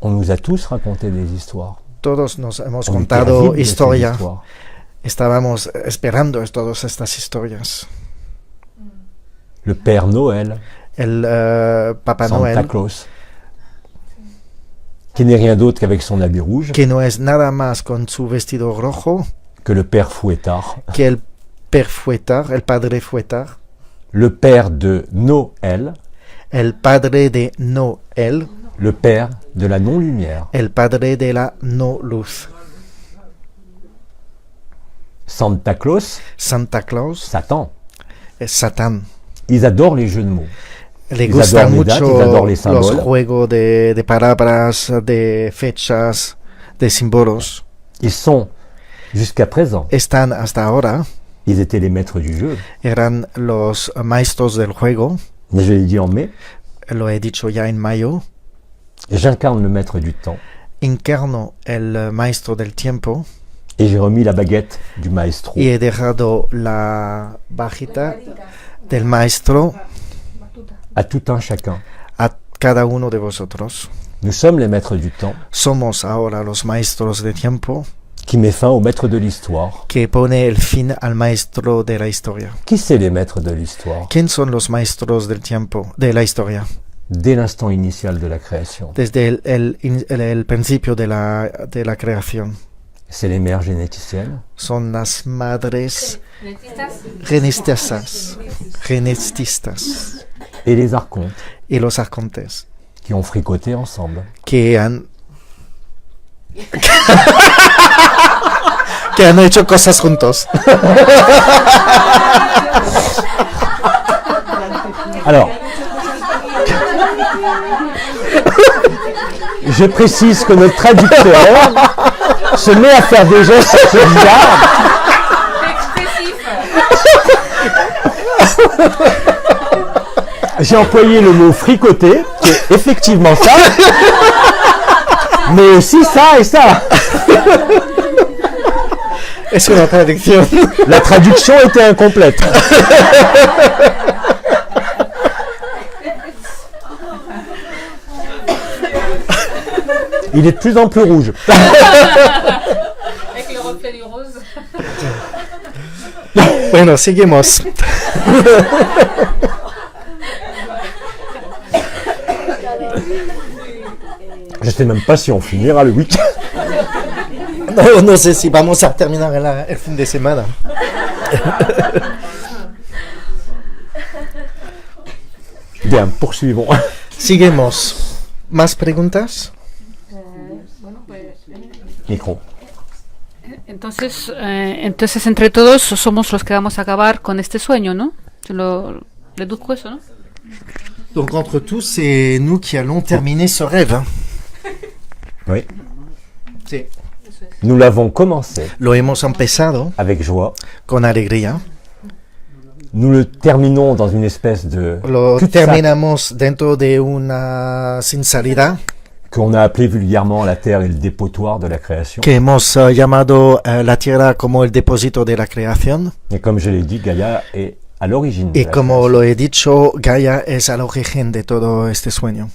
on nous a tous raconté des histoires. Todos nos hemos contado historia. Estábamos esperando todas estas historias. Le Père Noël, el Papa Santa Noel, Claus, qui n'est rien d'autre qu'avec son habit rouge, que no es nada más con su vestido rojo, que le Père Fouettard, que el Père Fouettard, el Padre Fouettard, le Père de Noël, el Padre de Noël, le Père de la non-lumière, el Padre de la no luz, Santa Claus, Santa Claus, Satan. Satan. Ils adorent les jeux de mots. Le Ils gustan adorent les dates, ils mucho adorent les los symboles. juegos de palabras, de fechas, de símbolos. Ils sont, jusqu'à présent, Están hasta ahora, ils étaient les maîtres du jeu. eran los maestros del juego, Mais je l'ai dit en mai, lo he dicho ya en mayo. et j'incarne le maître du temps. Encarno el maestro del tiempo Et j'ai remis la baguette du maestro y he dejado la bajita del maestro à tout un chacun. a cada uno de vosotros. Nous sommes les maîtres du temps, Somos ahora los maestros del tiempo qui met fin au maître de l'histoire. que pone el fin al maestro de la historia. Qui c'est les maîtres de l'histoire? ¿Quién son los maestros del tiempo, de la historia? Dès l'instant initial de la création. Desde el principio de la creación. C'est les mères généticiennes, Son las madres genetistas et les archontes, y los arcontes qui ont fricoté ensemble. que han hecho cosas juntos. Alors, je précise que notre traducteur se met à faire des gestes bizarres. J'ai employé le mot fricoter, qui est effectivement ça, mais aussi ça et ça. Es una traducción. La traduction était incomplète. Il est de plus en plus rouge. Avec le reflet du rose. Bueno, seguimos. Je sais même pas si on finira le week-end. No, no sé si vamos a terminar el fin de semana. Bien, poursuivons. Seguimos. ¿Más preguntas? Micro. Entonces, entre todos somos los que vamos a acabar con este sueño, ¿no? Yo lo deduzco eso, ¿no? Donc entre tous, c'est nous qui allons terminer ce rêve. Hein. Oui. Sí. Nous l'avons commencé Lo hemos empezado avec joie. con alegría. Nous le terminons dans une espèce de Lo cul-de-sac terminamos dentro de una sinceridad qu'on a appelé vulgairement la terre et le dépotoir de la création. que hemos llamado la tierra como el depósito de la creación. Et comme je l'ai dit, Gaïa est à l'origine de Y la como création. lo he dicho, Gaia es al origen de todo este sueño.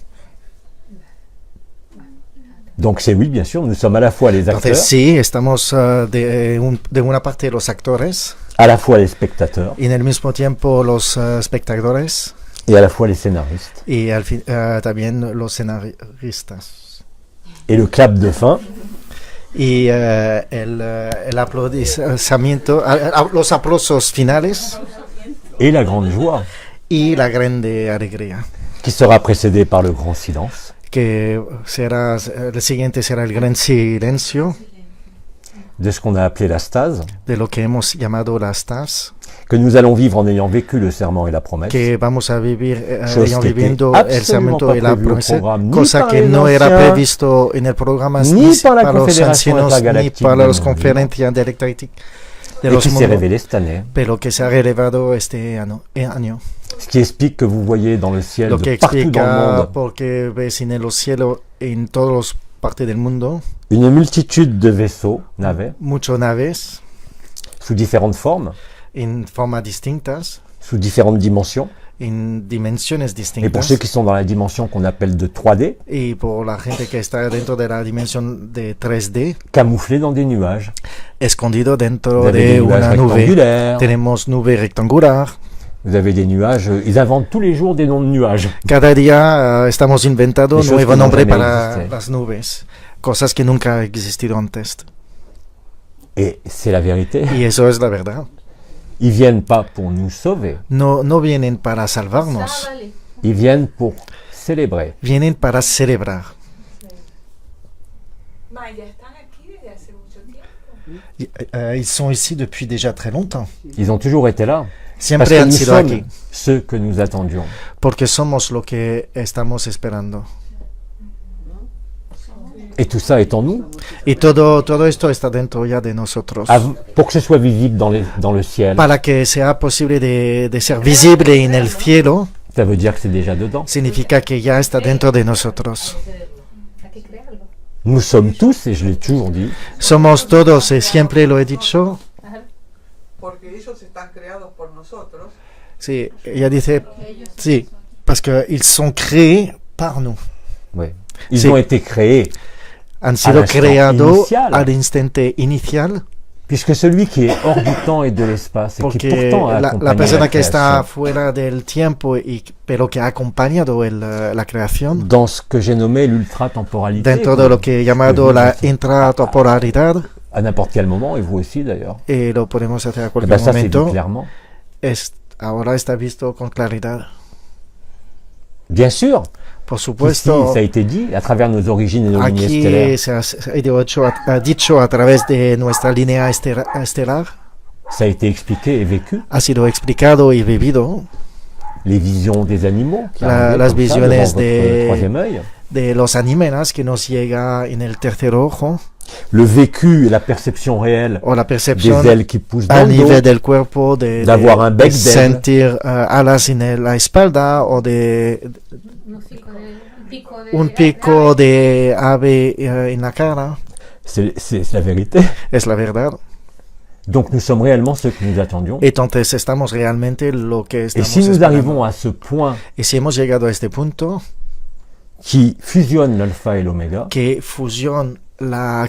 Donc c'est oui, bien sûr, nous sommes à la fois les acteurs, Entonces sí, estamos de una parte los actores à la fois les spectateurs y en el mismo tiempo los espectadores et à la fois les scénaristes. y también los scenaristas. Et le clap de fin, Y el aplaudimiento, los aplausos finales et la grande joie, y la grande alegría, qui sera précédée par le grand silence, que será, el siguiente será el gran silencio de ce qu'on a appelé la stase, de lo que hemos llamado la stase, que nous allons vivre en ayant vécu le serment et la promesse. que vamos a vivir Chose que viviendo était el sermento absolument y pas la prévu au promesa, programme, ni cosa par que les no era anciens, previsto en el programa ni par la para los Confédération ancianos ni Intergalactique para de las los conferencias de et los qui s'est mundos, révélé cette année, pero que se ha relevado este año. ce qui explique que vous voyez dans le ciel Lo que de partout dans le explica monde porque ves en los cielos en todas partes del mundo une multitude de vaisseaux, navets, muchas naves sous différentes formes, en formas distintas, sous différentes dimensions. en dimensiones Et pour distintas. ceux qui sont dans la dimension qu'on appelle de 3D, Y por la gente que está dentro de la dimensión de 3D, camouflés dans des nuages. escondido Vous dentro avez des de nuages una nube. rectangulaires, Tenemos nube rectangular. vous avez des nuages, ils inventent tous les jours des noms de nuages. Cada día estamos inventando Des choses nuevo que no nombre jamais para existé. las nubes, cosas que nunca han existido antes. Et c'est la vérité. Y eso es la verdad. Ils viennent pas pour nous sauver, No vienen para salvarnos, ils viennent pour célébrer. vienen para celebrar. Maya, están aquí desde hace mucho tiempo. Ils sont ici depuis déjà très longtemps. Ils ont toujours été là. Parce Siempre que han nous sido sommes aquí, ceux que nous attendions. porque somos lo que estamos esperando. Et tout ça est en nous. Y todo esto está dentro ya de nosotros. Pour que ce soit visible dans le ciel, Para que sea posible de ser visible en el cielo, ça veut dire que c'est déjà dedans. significa que ya está dentro de nosotros. Nous sommes tous, et je l'ai toujours dit, Somos todos, siempre lo he dicho. Porque ellos están creados por nosotros. Sí, ella dice, sí, parce qu'ils sont créés par nous. ouais. Ils Sí. ont été créés, Han sido l'instant creados inicial. al instante inicial, puisque celui qui est hors du temps et de l'espace, et qui porque pourtant a la accompagné persona la que está création, fuera del tiempo, pero que ha acompañado la creación, dans ce que j'ai nommé l'ultra-temporalité, dentro de lo que he llamado la intratemporalidad, à n'importe quel moment, et vous aussi d'ailleurs, y lo podemos hacer a eh cualquier ben, ça c'est dit momento, clairement. ahora está visto con claridad. Bien sûr, Por ici, supuesto, ça a été dit, à travers nos origines et nos lignées aquí stellaires, se ha dicho a través de nuestra línea estelar, ça a été expliqué et vécu, ha sido explicado y vivido les visions des animaux, qui La- arrivaient las comme ça visiones devant votre de- troisième œil, de los animenas que nos llega en el tercer ojo, le vécu et la perception réelle o la des percepción ailes qui poussent a dans le nivel dos, del cuerpo d'avoir un bec de d'aile. sentir alas en la espalda o de un pico de ave en la cara. c'est la vérité. Es la verdad. Donc nous sommes réellement ceux que nous attendions. Entonces estamos realmente lo que Et estamos si nous esperando. arrivons à ce point Y si hemos llegado a este punto, qui fusionne l'alpha et l'oméga, que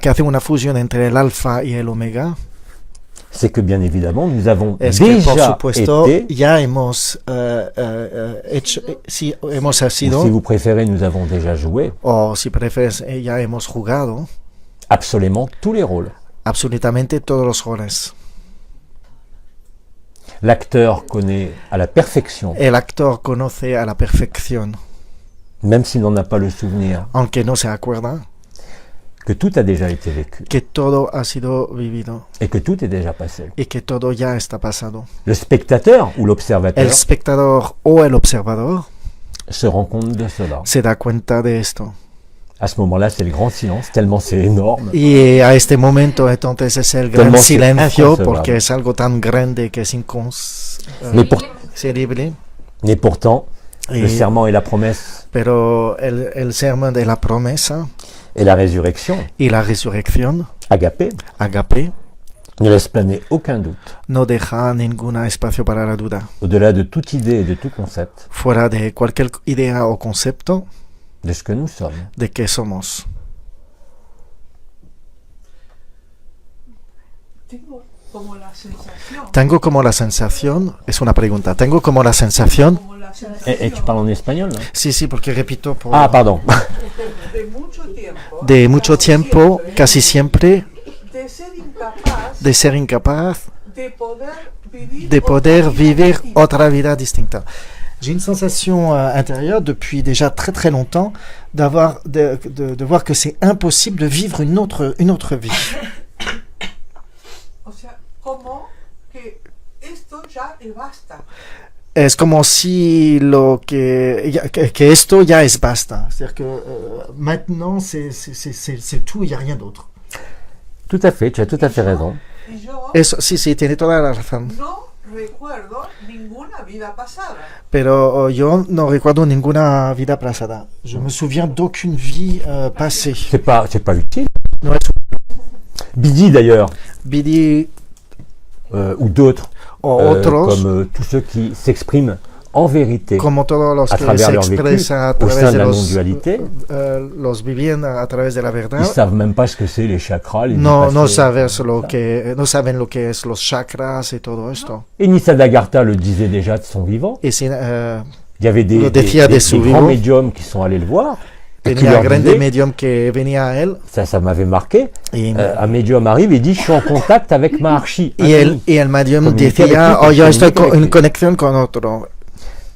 hace una fusión entre el alfa y el omega, c'est que bien évidemment nous avons es que por déjà supuesto été, ya hemos hecho, si hemos ou sido, si vous préférez, nous avons déjà joué o si prefieres, ya hemos jugado absolument tous les rôles. absolutamente todos los roles. L'acteur connaît à la perfection, El actor conoce a la perfección, même s'il n'en a pas le souvenir, aunque no se acuerda, que tout a déjà été vécu que todo ha sido vivido et que tout est déjà passé. y que todo ya está pasado. Le spectateur ou l'observateur El espectador o el observador se rend compte de cela. se da cuenta de esto. À ce moment-là, c'est le grand silence, tellement c'est énorme. Y a este momento entonces es el gran Tellement silencio c'est porque inconcevable. es algo tan grande que es inconcebible. Mais pourtant, le Y- serment et la promesse Pero el sermón de la promesa et la résurrection, y la resurrección, agapé, agape, ne laissent planer aucun doute. no deja ningún espacio para la duda. Au-delà de toute idée et de tout concept, Fuera de cualquier idea o concepto de ce que nous sommes. de qué somos. Tengo como la sensación. Tengo como la sensación, es una pregunta, tengo como la sensación, Como la sensación Et tu parles en espagnol, là? sí, porque repito, Ah, pardon. de mucho tiempo. de mucho tiempo, casi siempre, De ser incapaz de ser incapaz de poder vivir vivir otra vida distinta. J'ai une sensation intérieure depuis déjà très très longtemps de voir que c'est impossible de vivre une autre vie. O sea, como que esto ya basta. Es como si que esto ya es basta. C'est-à-dire que maintenant c'est tout, il n'y a rien d'autre. Tout à fait, tu as tout à fait raison. Y yo Eso, sí, tiene toda la razón. no recuerdo ninguna vida pasada. Pero yo no recuerdo ninguna vida pasada. Je me souviens d'aucune vie passée. C'est pas utile. No es Bidi d'ailleurs, Bidi ou d'autres, o otros, comme tous ceux qui s'expriment en vérité como todos los à que travers se leur vécu, expresan a au sein través de de la los, non-dualité, los viviendo a través de la ils verdad, savent même pas ce que c'est les chakras, les no vipassas, saben lo que es los chakras y todo esto. Et Nisargadatta le disait déjà de son vivant. Y si, Il y avait des Lo decía de des su grands vivo. médiums qui sont allés le voir. Et qui tenía leur grande disaient, medium que venía a él ça m'avait marqué, y, un médium arrive et dit je suis en contact avec Maharshi. y el medium Communiquer decía, avec lui, yo estoy communiquer avec en lui. conexión con otro.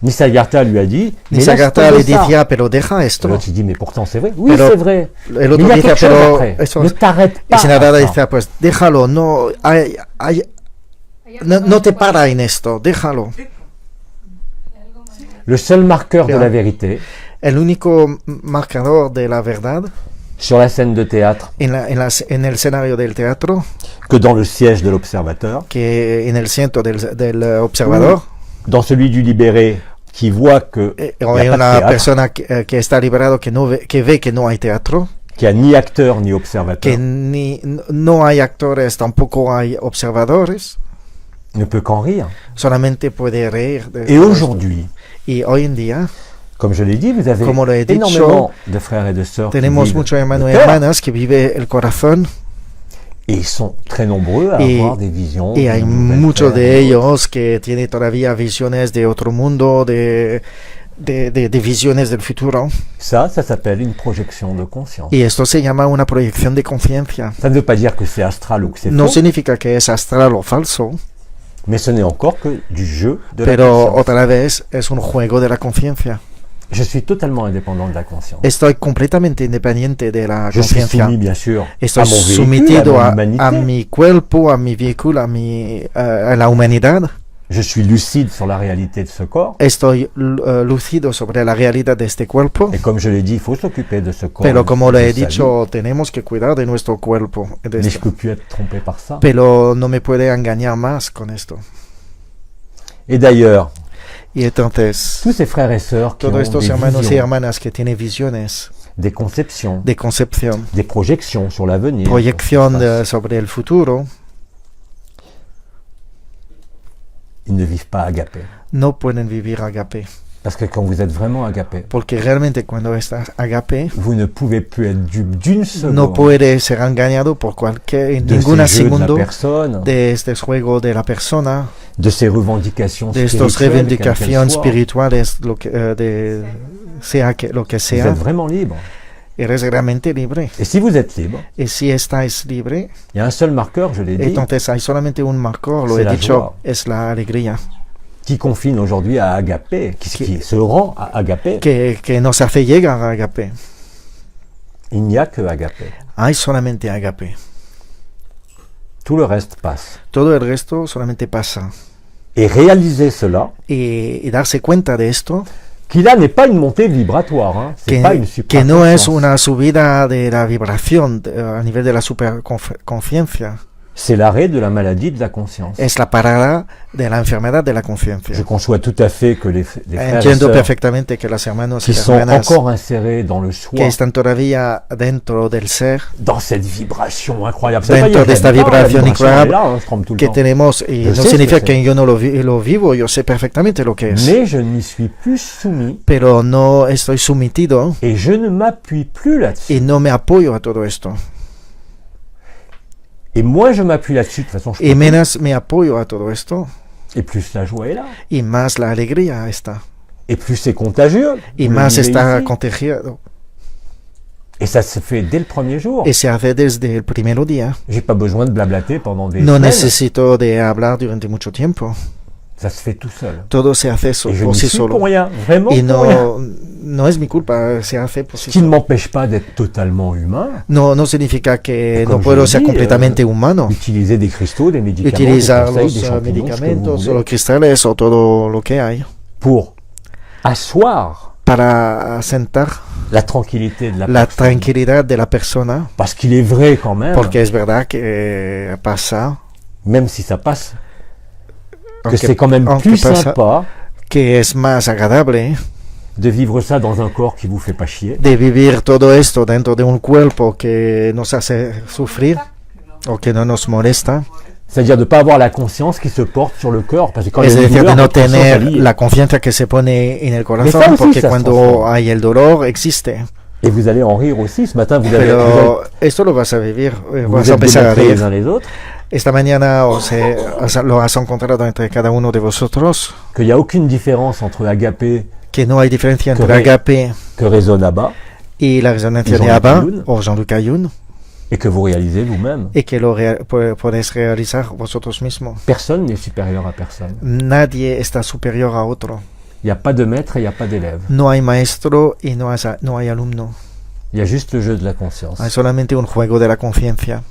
Nisargadatta lui a dit mais laisse Nisargadatta tomber le ça. decía, pero deja esto. L'autre il dit mais pourtant c'est vrai. Oui Pero c'est vrai. El Mais otro il y a dice, quelque chose pero après. eso Ne t'arrête y pas. Nisargadatta à ça. dice, pues déjalo, no te para en esto, déjalo. Le seul marqueur de Bien. la vérité El único marcador de la verdad sur la scène de théâtre en el escenario del teatro, que dans le siège de l'observateur, que en el centro del observador, dans celui du libéré qui voit que o y hay a pas de una théâtre, persona que está liberado que ve que no hay teatro, qui a ni acteur ni que observateur, no hay actores, tampoco hay observadores, ne peut qu'en rire. solamente puede reír de Et todo esto. aujourd'hui, Y hoy en día comme je l'ai dit, vous avez Como lo he dicho, énormément de frères et de sœurs qui tenemos vivent muchos le hermanos y cœur, hermanas que vive el corazón et ils sont très nombreux à y, avoir des visions. y de hay nouvelles muchos terres de et d'autres. ellos que tienen todavía visiones de otro mundo, de visiones del futuro. Ça s'appelle une projection de conscience. Y esto se llama una proyección de conciencia. Ça ne veut pas dire que c'est astral ou que c'est No faux, significa que es astral o falso, mais ce n'est encore que du jeu de la pero conscience. otra vez es un juego de la conciencia. Je suis totalement indépendant de la conscience. Estoy completamente independiente de la Je suis conciencia. soumis, bien sûr, Estoy à mon véhicule, sometido à a mon humanité. mi cuerpo, a mi vehículo, a la humanidad. Je suis lucide sur la réalité de ce corps. Estoy lucido sobre la realidad de este cuerpo. Et comme je l'ai dit, il faut s'occuper de ce corps. Pero de como lo he sa vie. dicho, tenemos que cuidar de nuestro cuerpo. de Mais je esto. peux plus être trompé par ça. Pero no me puede engañar más con esto. Et d'ailleurs, Y entonces, tous ces frères et sœurs qui ont todos estos des hermanos y visions, hermanas que tienen visiones des conceptions, de concepción, des projections sur l'avenir, proyección sur ce qui se passe, sobre el futuro, ils ne vivent pas agapé. no pueden vivir agape. Parce que quand vous êtes vraiment agapé, Porque realmente cuando estás agape, vous ne pouvez plus être dupe d'une seconde no puedes ser engañado por cualquier, de ninguna ces jeux de la segundo personne, de este juego de la persona, de ces revendications de estas spirituelles, quelles qu'elles reivindicaciones soient. espirituales, lo que, lo que Vous sea, êtes vraiment libre. eres realmente libre. Et si vous êtes libre, Y si estáis libre, il y a un seul marqueur, je l'ai dit, entonces hay solamente un marcador, lo C'est he la dicho, joie. es la alegría, qui confine aujourd'hui à agapé, qui se rend à agapé. que nos hace llegar a agape. Il n'y a que agapé. Hay solamente agape. Tout le reste passe. Todo el resto solamente pasa. Et réaliser cela, Y darse cuenta de esto, qui là n'est pas une montée vibratoire, hein, c'est pas une que no es supraconscience. una subida de la vibración a nivel de la superconciencia, C'est l'arrêt de la maladie de la conscience. es la parada de la enfermedad de la conciencia. Je conçois tout à fait que les frères et Entiendo sœurs perfectamente que los hermanos y qui sont hermanas encore insérés dans le soi, que están todavía dentro del ser, dans cette vibration incroyable. Ça veut dentro pas de dire esta que j'aime pas, la vibración vibration, elle est incroyable là, hein, je tremble tout le que temps. tenemos, y Yo no sé ce significa que que c'est. yo no lo vivo, yo sé perfectamente lo que es, Mais je n'y suis plus soumis pero no estoy sometido et je ne m'appuie plus là-dessus. y no me apoyo a todo esto. Et moins je m'appuie là-dessus, de toute façon, je peux Y plus. menos me apoyo a todo esto, Et plus la joie est là. y más la alegría está, Et plus c'est contagieux. y Vous le más vivez está ici. contagiado. Et ça se fait dès le premier jour. Y se hace desde el primer día. J'ai pas besoin de blablater pendant des No semaines. necesito de hablar durante mucho tiempo. Ça se fait tout seul. Todo se hace Et je por n'y sí suis solo. pour rien, vraiment Y pour rien. no es mi culpa, se hace por Ce sí qui ne solo. m'empêche pas d'être totalement humain, No significa que Como no yo puedo ser di, completamente humano. utiliser des cristaux, des médicaments, Utilizar des conseils, los des champignons, ce que vous medicamentos o voulez, los cristales o todo lo que hay pour asseoir para asentar la tranquillité de la la personne. tranquilidad de la persona, Parce qu'il est vrai quand même, porque es verdad que pasa, même si ça passe, que aunque, c'est quand même aunque plus pasa, sympa que es más agradable de vivre ça dans un corps qui vous fait pas chier, de vivir todo esto dentro de un cuerpo que nos hace sufrir o que no nos molesta, c'est-à-dire de ne pas avoir la conscience qui se porte sur le corps, parce que quand il es y a une decir, de douleur, no la conscience, tener elle y est. la confianza que se pone en el ça corazón, aussi, porque ça se cuando transforme. hay el dolor existe. Et vous allez en rire aussi. Ce matin, Pero esto lo vas a vivir, vous vas a êtes empezar a démontrés les reír. uns les autres Esta mañana lo has encontrado entre cada uno de vosotros, qu'il n'y a aucune différence entre agapé que no hay diferencia entre Correcto. agape que résonne Abba y la resonancia de Jean-Luc Abba Ayun. o Jean-Luc Ayun, et que vous réalisez vous-même. y que lo podéis realizar vosotros mismos. Personne n'est supérieur à personne. Nadie está superior a otro. Il n'y a pas de maître et il n'y a pas d'élève. No hay maestro y no hay alumno. Il y a juste le jeu de la conscience. Hay solamente un juego de la conciencia.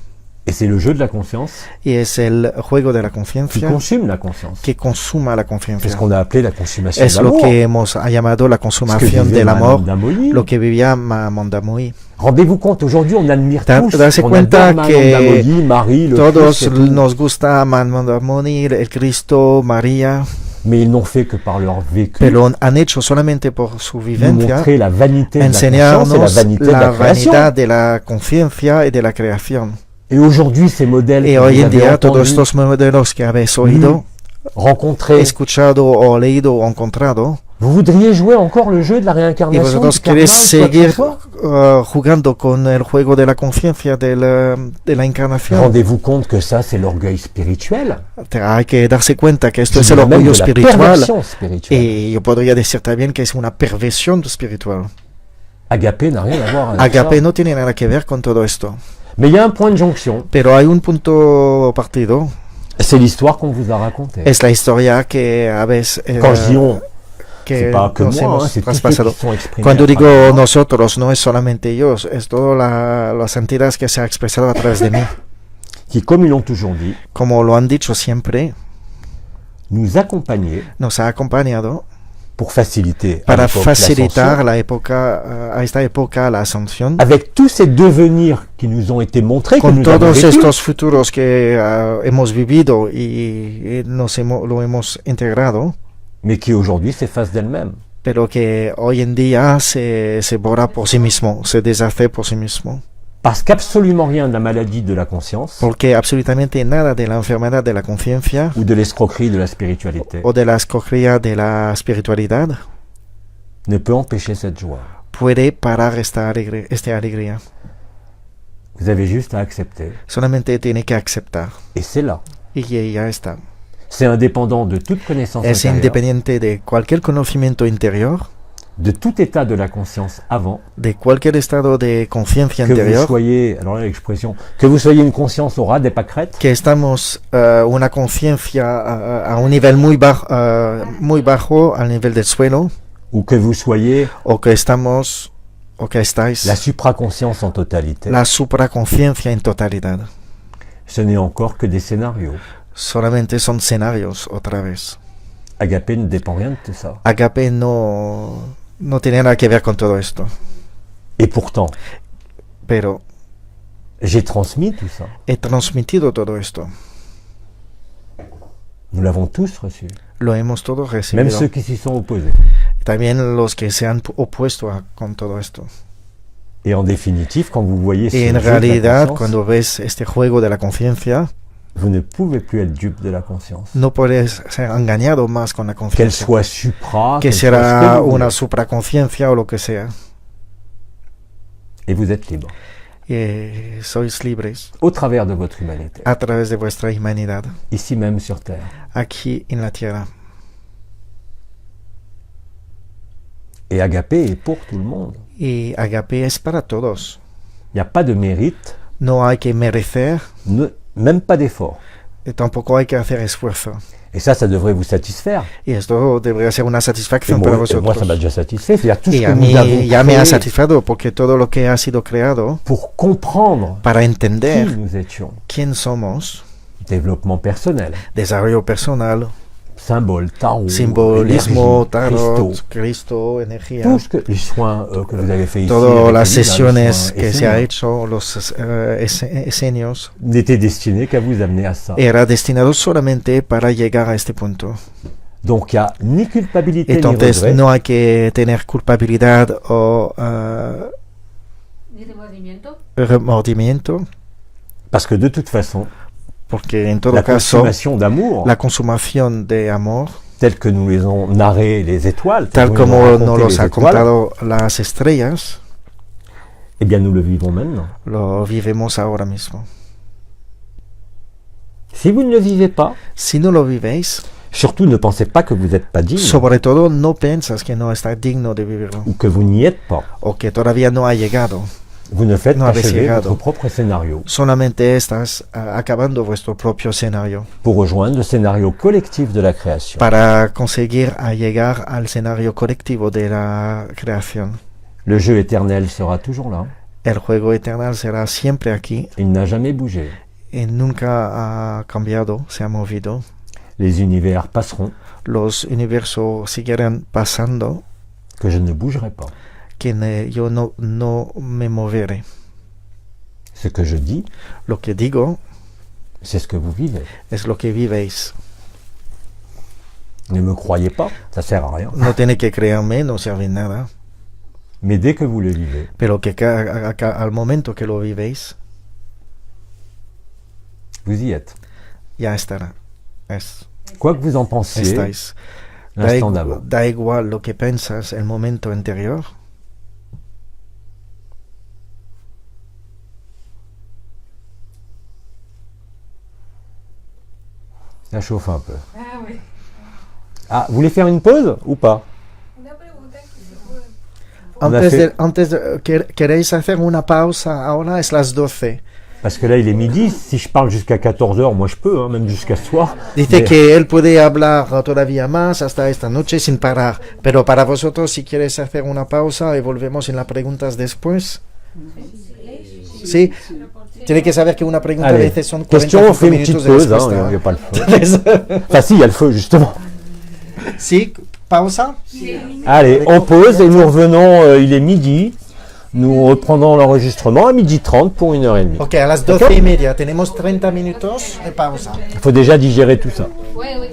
Et c'est le jeu de la conscience Y es el juego de la qui conciencia consume la conscience. que consuma la C'est conciencia. ce qu'on a appelé la consommation Es de lo l'amour. que hemos llamado la Ce que consumación vivait del amor, Madame Damoli. lo que vivía Mandamui. Rendez-vous compte, aujourd'hui on admire tous, Darse on cuenta adore Madame que Damoli, Marie, le Todos Christ et tout. nos gusta Mandamuni, el Cristo, María, Mais ils n'ont fait que par leur vécu pero han hecho solamente por su nous vivencia montrer la vanité de la conscience et la enseñarnos vanité de la la création. vanidad de la conciencia y de la creación. Et aujourd'hui, ces modèles Y que hoy vous en avez día todos entendus, estos modelos que habéis oído, rencontrés, escuchado o leído o encontrado, vous voudriez jouer encore le jeu de la y réincarnation, vosotros du karma, queréis quoi que ce seguir soit? jugando con el juego de la conciencia de la encarnación. Rendez-vous compte que ça, c'est l'orgueil spirituel. Hay que darse cuenta que esto Je es el dirais même orgullo de la espiritual. perversion spirituelle. Y yo podría decir también que es una perversión espiritual. Agapé n'a rien à voir avec Agape ça. no tiene nada que ver con todo esto. Mais il y a un point de jonction. Pero hay un punto partido. C'est l'histoire qu'on vous a racontée. Es la historia que habéis Quand je dis on, que c'est pas que nos moi, hein, hemos c'est tous ceux traspasado. qui sont exprimés. Cuando à digo travers moi. nosotros, no es solamente ellos, es todas las entidades que se ha expresado a través de mí. Qui, comme ils l'ont toujours dit, Como lo han dicho siempre, nous accompagner nos ha acompañado pour faciliter à para l'époque facilitar l'ascension, a esta época la ascensión. avec tous ces devenirs qui nous ont été montrés, que Con nous avons todos vécus, estos futuros que hemos vivido y lo hemos integrado, mais qui aujourd'hui s'effacent d'elles-mêmes. pero que hoy en día se borra por sí mismo, se deshace por sí mismo. Parce qu'absolument rien de la maladie de la conscience Porque absolutamente nada de la enfermedad de la conciencia ou de l'escroquerie de la spiritualité o de la escogería de la espiritualidad ne peut empêcher cette joie. puede parar esta alegría. Vous avez juste à accepter. Solamente tiene que aceptar. Et c'est là. Y ya está. C'est indépendant de toute connaissance Es intérieure, independiente de cualquier conocimiento interior, de tout état de la conscience avant. de cualquier estado de conciencia Que vous interior, soyez, alors là l'expression, que vous soyez une conscience au ras des pâquerettes, que estamos una conciencia a un nivel muy bajo, al nivel del suelo, ou que vous soyez o que estamos, o que estáis, la supraconscience en totalité. la supraconciencia en totalidad. Ce n'est encore que des scénarios. Solamente son escenarios, otra vez. Agapé ne dépend rien de tout ça. Agape no tiene nada que ver con todo esto, Et pourtant, pero j'ai transmis tout ça. he transmitido todo esto. Nous l'avons tous reçu. Lo hemos todos Même recibido. ceux qui s'y sont opposés. También los que se han opuesto con todo esto. Et en définitive, quand vous voyez ce Y en jeu de la realidad, conscience, cuando ves este juego de la conciencia, vous ne pouvez plus être dupe de la conscience. no puedes ser engañado más con la Qu'elle conciencia. soit supra, Que qu'elle soit ce será que vous una voulez. supraconciencia o lo que sea. Et vous êtes libre. Y sois libres Au travers de votre humanité. a través de vuestra humanidad, Ici même sur Terre. aquí en la tierra. Et Agapé est pour tout le monde. Y agape es para todos. Il n'y a pas de mérite, No hay que merecer, même pas d'effort. y tampoco hay que hacer esfuerzo. Et ça devrait vous satisfaire. Y esto debería ser una Et satisfacción para moi, ça vosotros. m'a déjà satisfait. C'est-à-dire tout ce Y que a nous mí avons ya me ha créé satisfado porque todo lo que ha sido creado pour comprendre para qui entender nous étions. quién somos, Développement personnel, desarrollo personal, symbole, tarot, simbolismo, énergie, tarot, cristaux, Cristo, energía, tout ce que les soins que vous avez fait ici, todas avec las lui, là, les sesiones soins que se ha esséniens, hecho, los esenios, n'étaient destinés qu'à vous amener à ça. era destinado solamente para llegar a este punto. Donc il n'y a ni culpabilité ni Entonces regret. no hay que tener culpabilidad o remordimiento, Parce que de toute façon, porque en todo la caso consommation d'amour, la consumación de amor, telle que nous les ont narré les étoiles, tal telle que nous como ont nos raconté los les ha étoiles, contado las estrellas, eh bien nous le vivons maintenant. lo vivimos ahora mismo. Si vous ne le vivez pas, Si no lo vivéis, surtout ne pensez pas que vous n'êtes pas digne sobre todo no piensas que no está digno de vivirlo ou que vous n'y êtes pas. o que todavía no ha llegado. Vous ne faites No habéis qu'achever llegado. votre propre scénario Solamente estás acabando vuestro propio escenario pour rejoindre le scénario collectif de la création. para conseguir llegar al escenario colectivo de la creación. Le jeu éternel sera toujours là. El juego eterno será siempre aquí Il n'a jamais bougé. y nunca ha cambiado, se ha movido. Les univers passeront, Los universos seguirán pasando, que je ne bougerai pas. que yo no me moveré. Ce que je dis, Lo que digo c'est ce que vous vivez. es lo que vivéis. Ne me croyez pas, ça sert à rien. No tiene que creerme, no sirve nada. Mais dès que vous le vivez, Pero que al momento que lo vivéis, vous y êtes. ya estará. Quoi que vous en pensiez, Estáis. l'instant d'avant. Da igual lo que piensas el momento anterior. Ça chauffe un peu. Ah, vous voulez faire une pause ou pas? On a fait- ¿Queréis hacer una pausa? Ahora es las 12. Parce que là, il est midi. Si je parle jusqu'à 14h, moi je peux, hein, même jusqu'à ce soir. Dice Mais que él puede hablar todavía más hasta esta noche sin parar. Pero para vosotros, si quieres hacer una pausa y volvemos en las preguntas después. Sí. Tiene que saber que una pregunta a allez, veces son question, on 45 fait une petite minutos de pause. Hein, respuesta. il n'y a pas le feu. Enfin si, il y a le feu, justement. Sí, pausa. Allez, on pause et nous revenons, il est midi. Nous reprendrons l'enregistrement à 12h30 pour 1h30. Ok, a las 12:30 tenemos 30 minutos de pausa. Il faut déjà digérer tout ça. Oui, oui.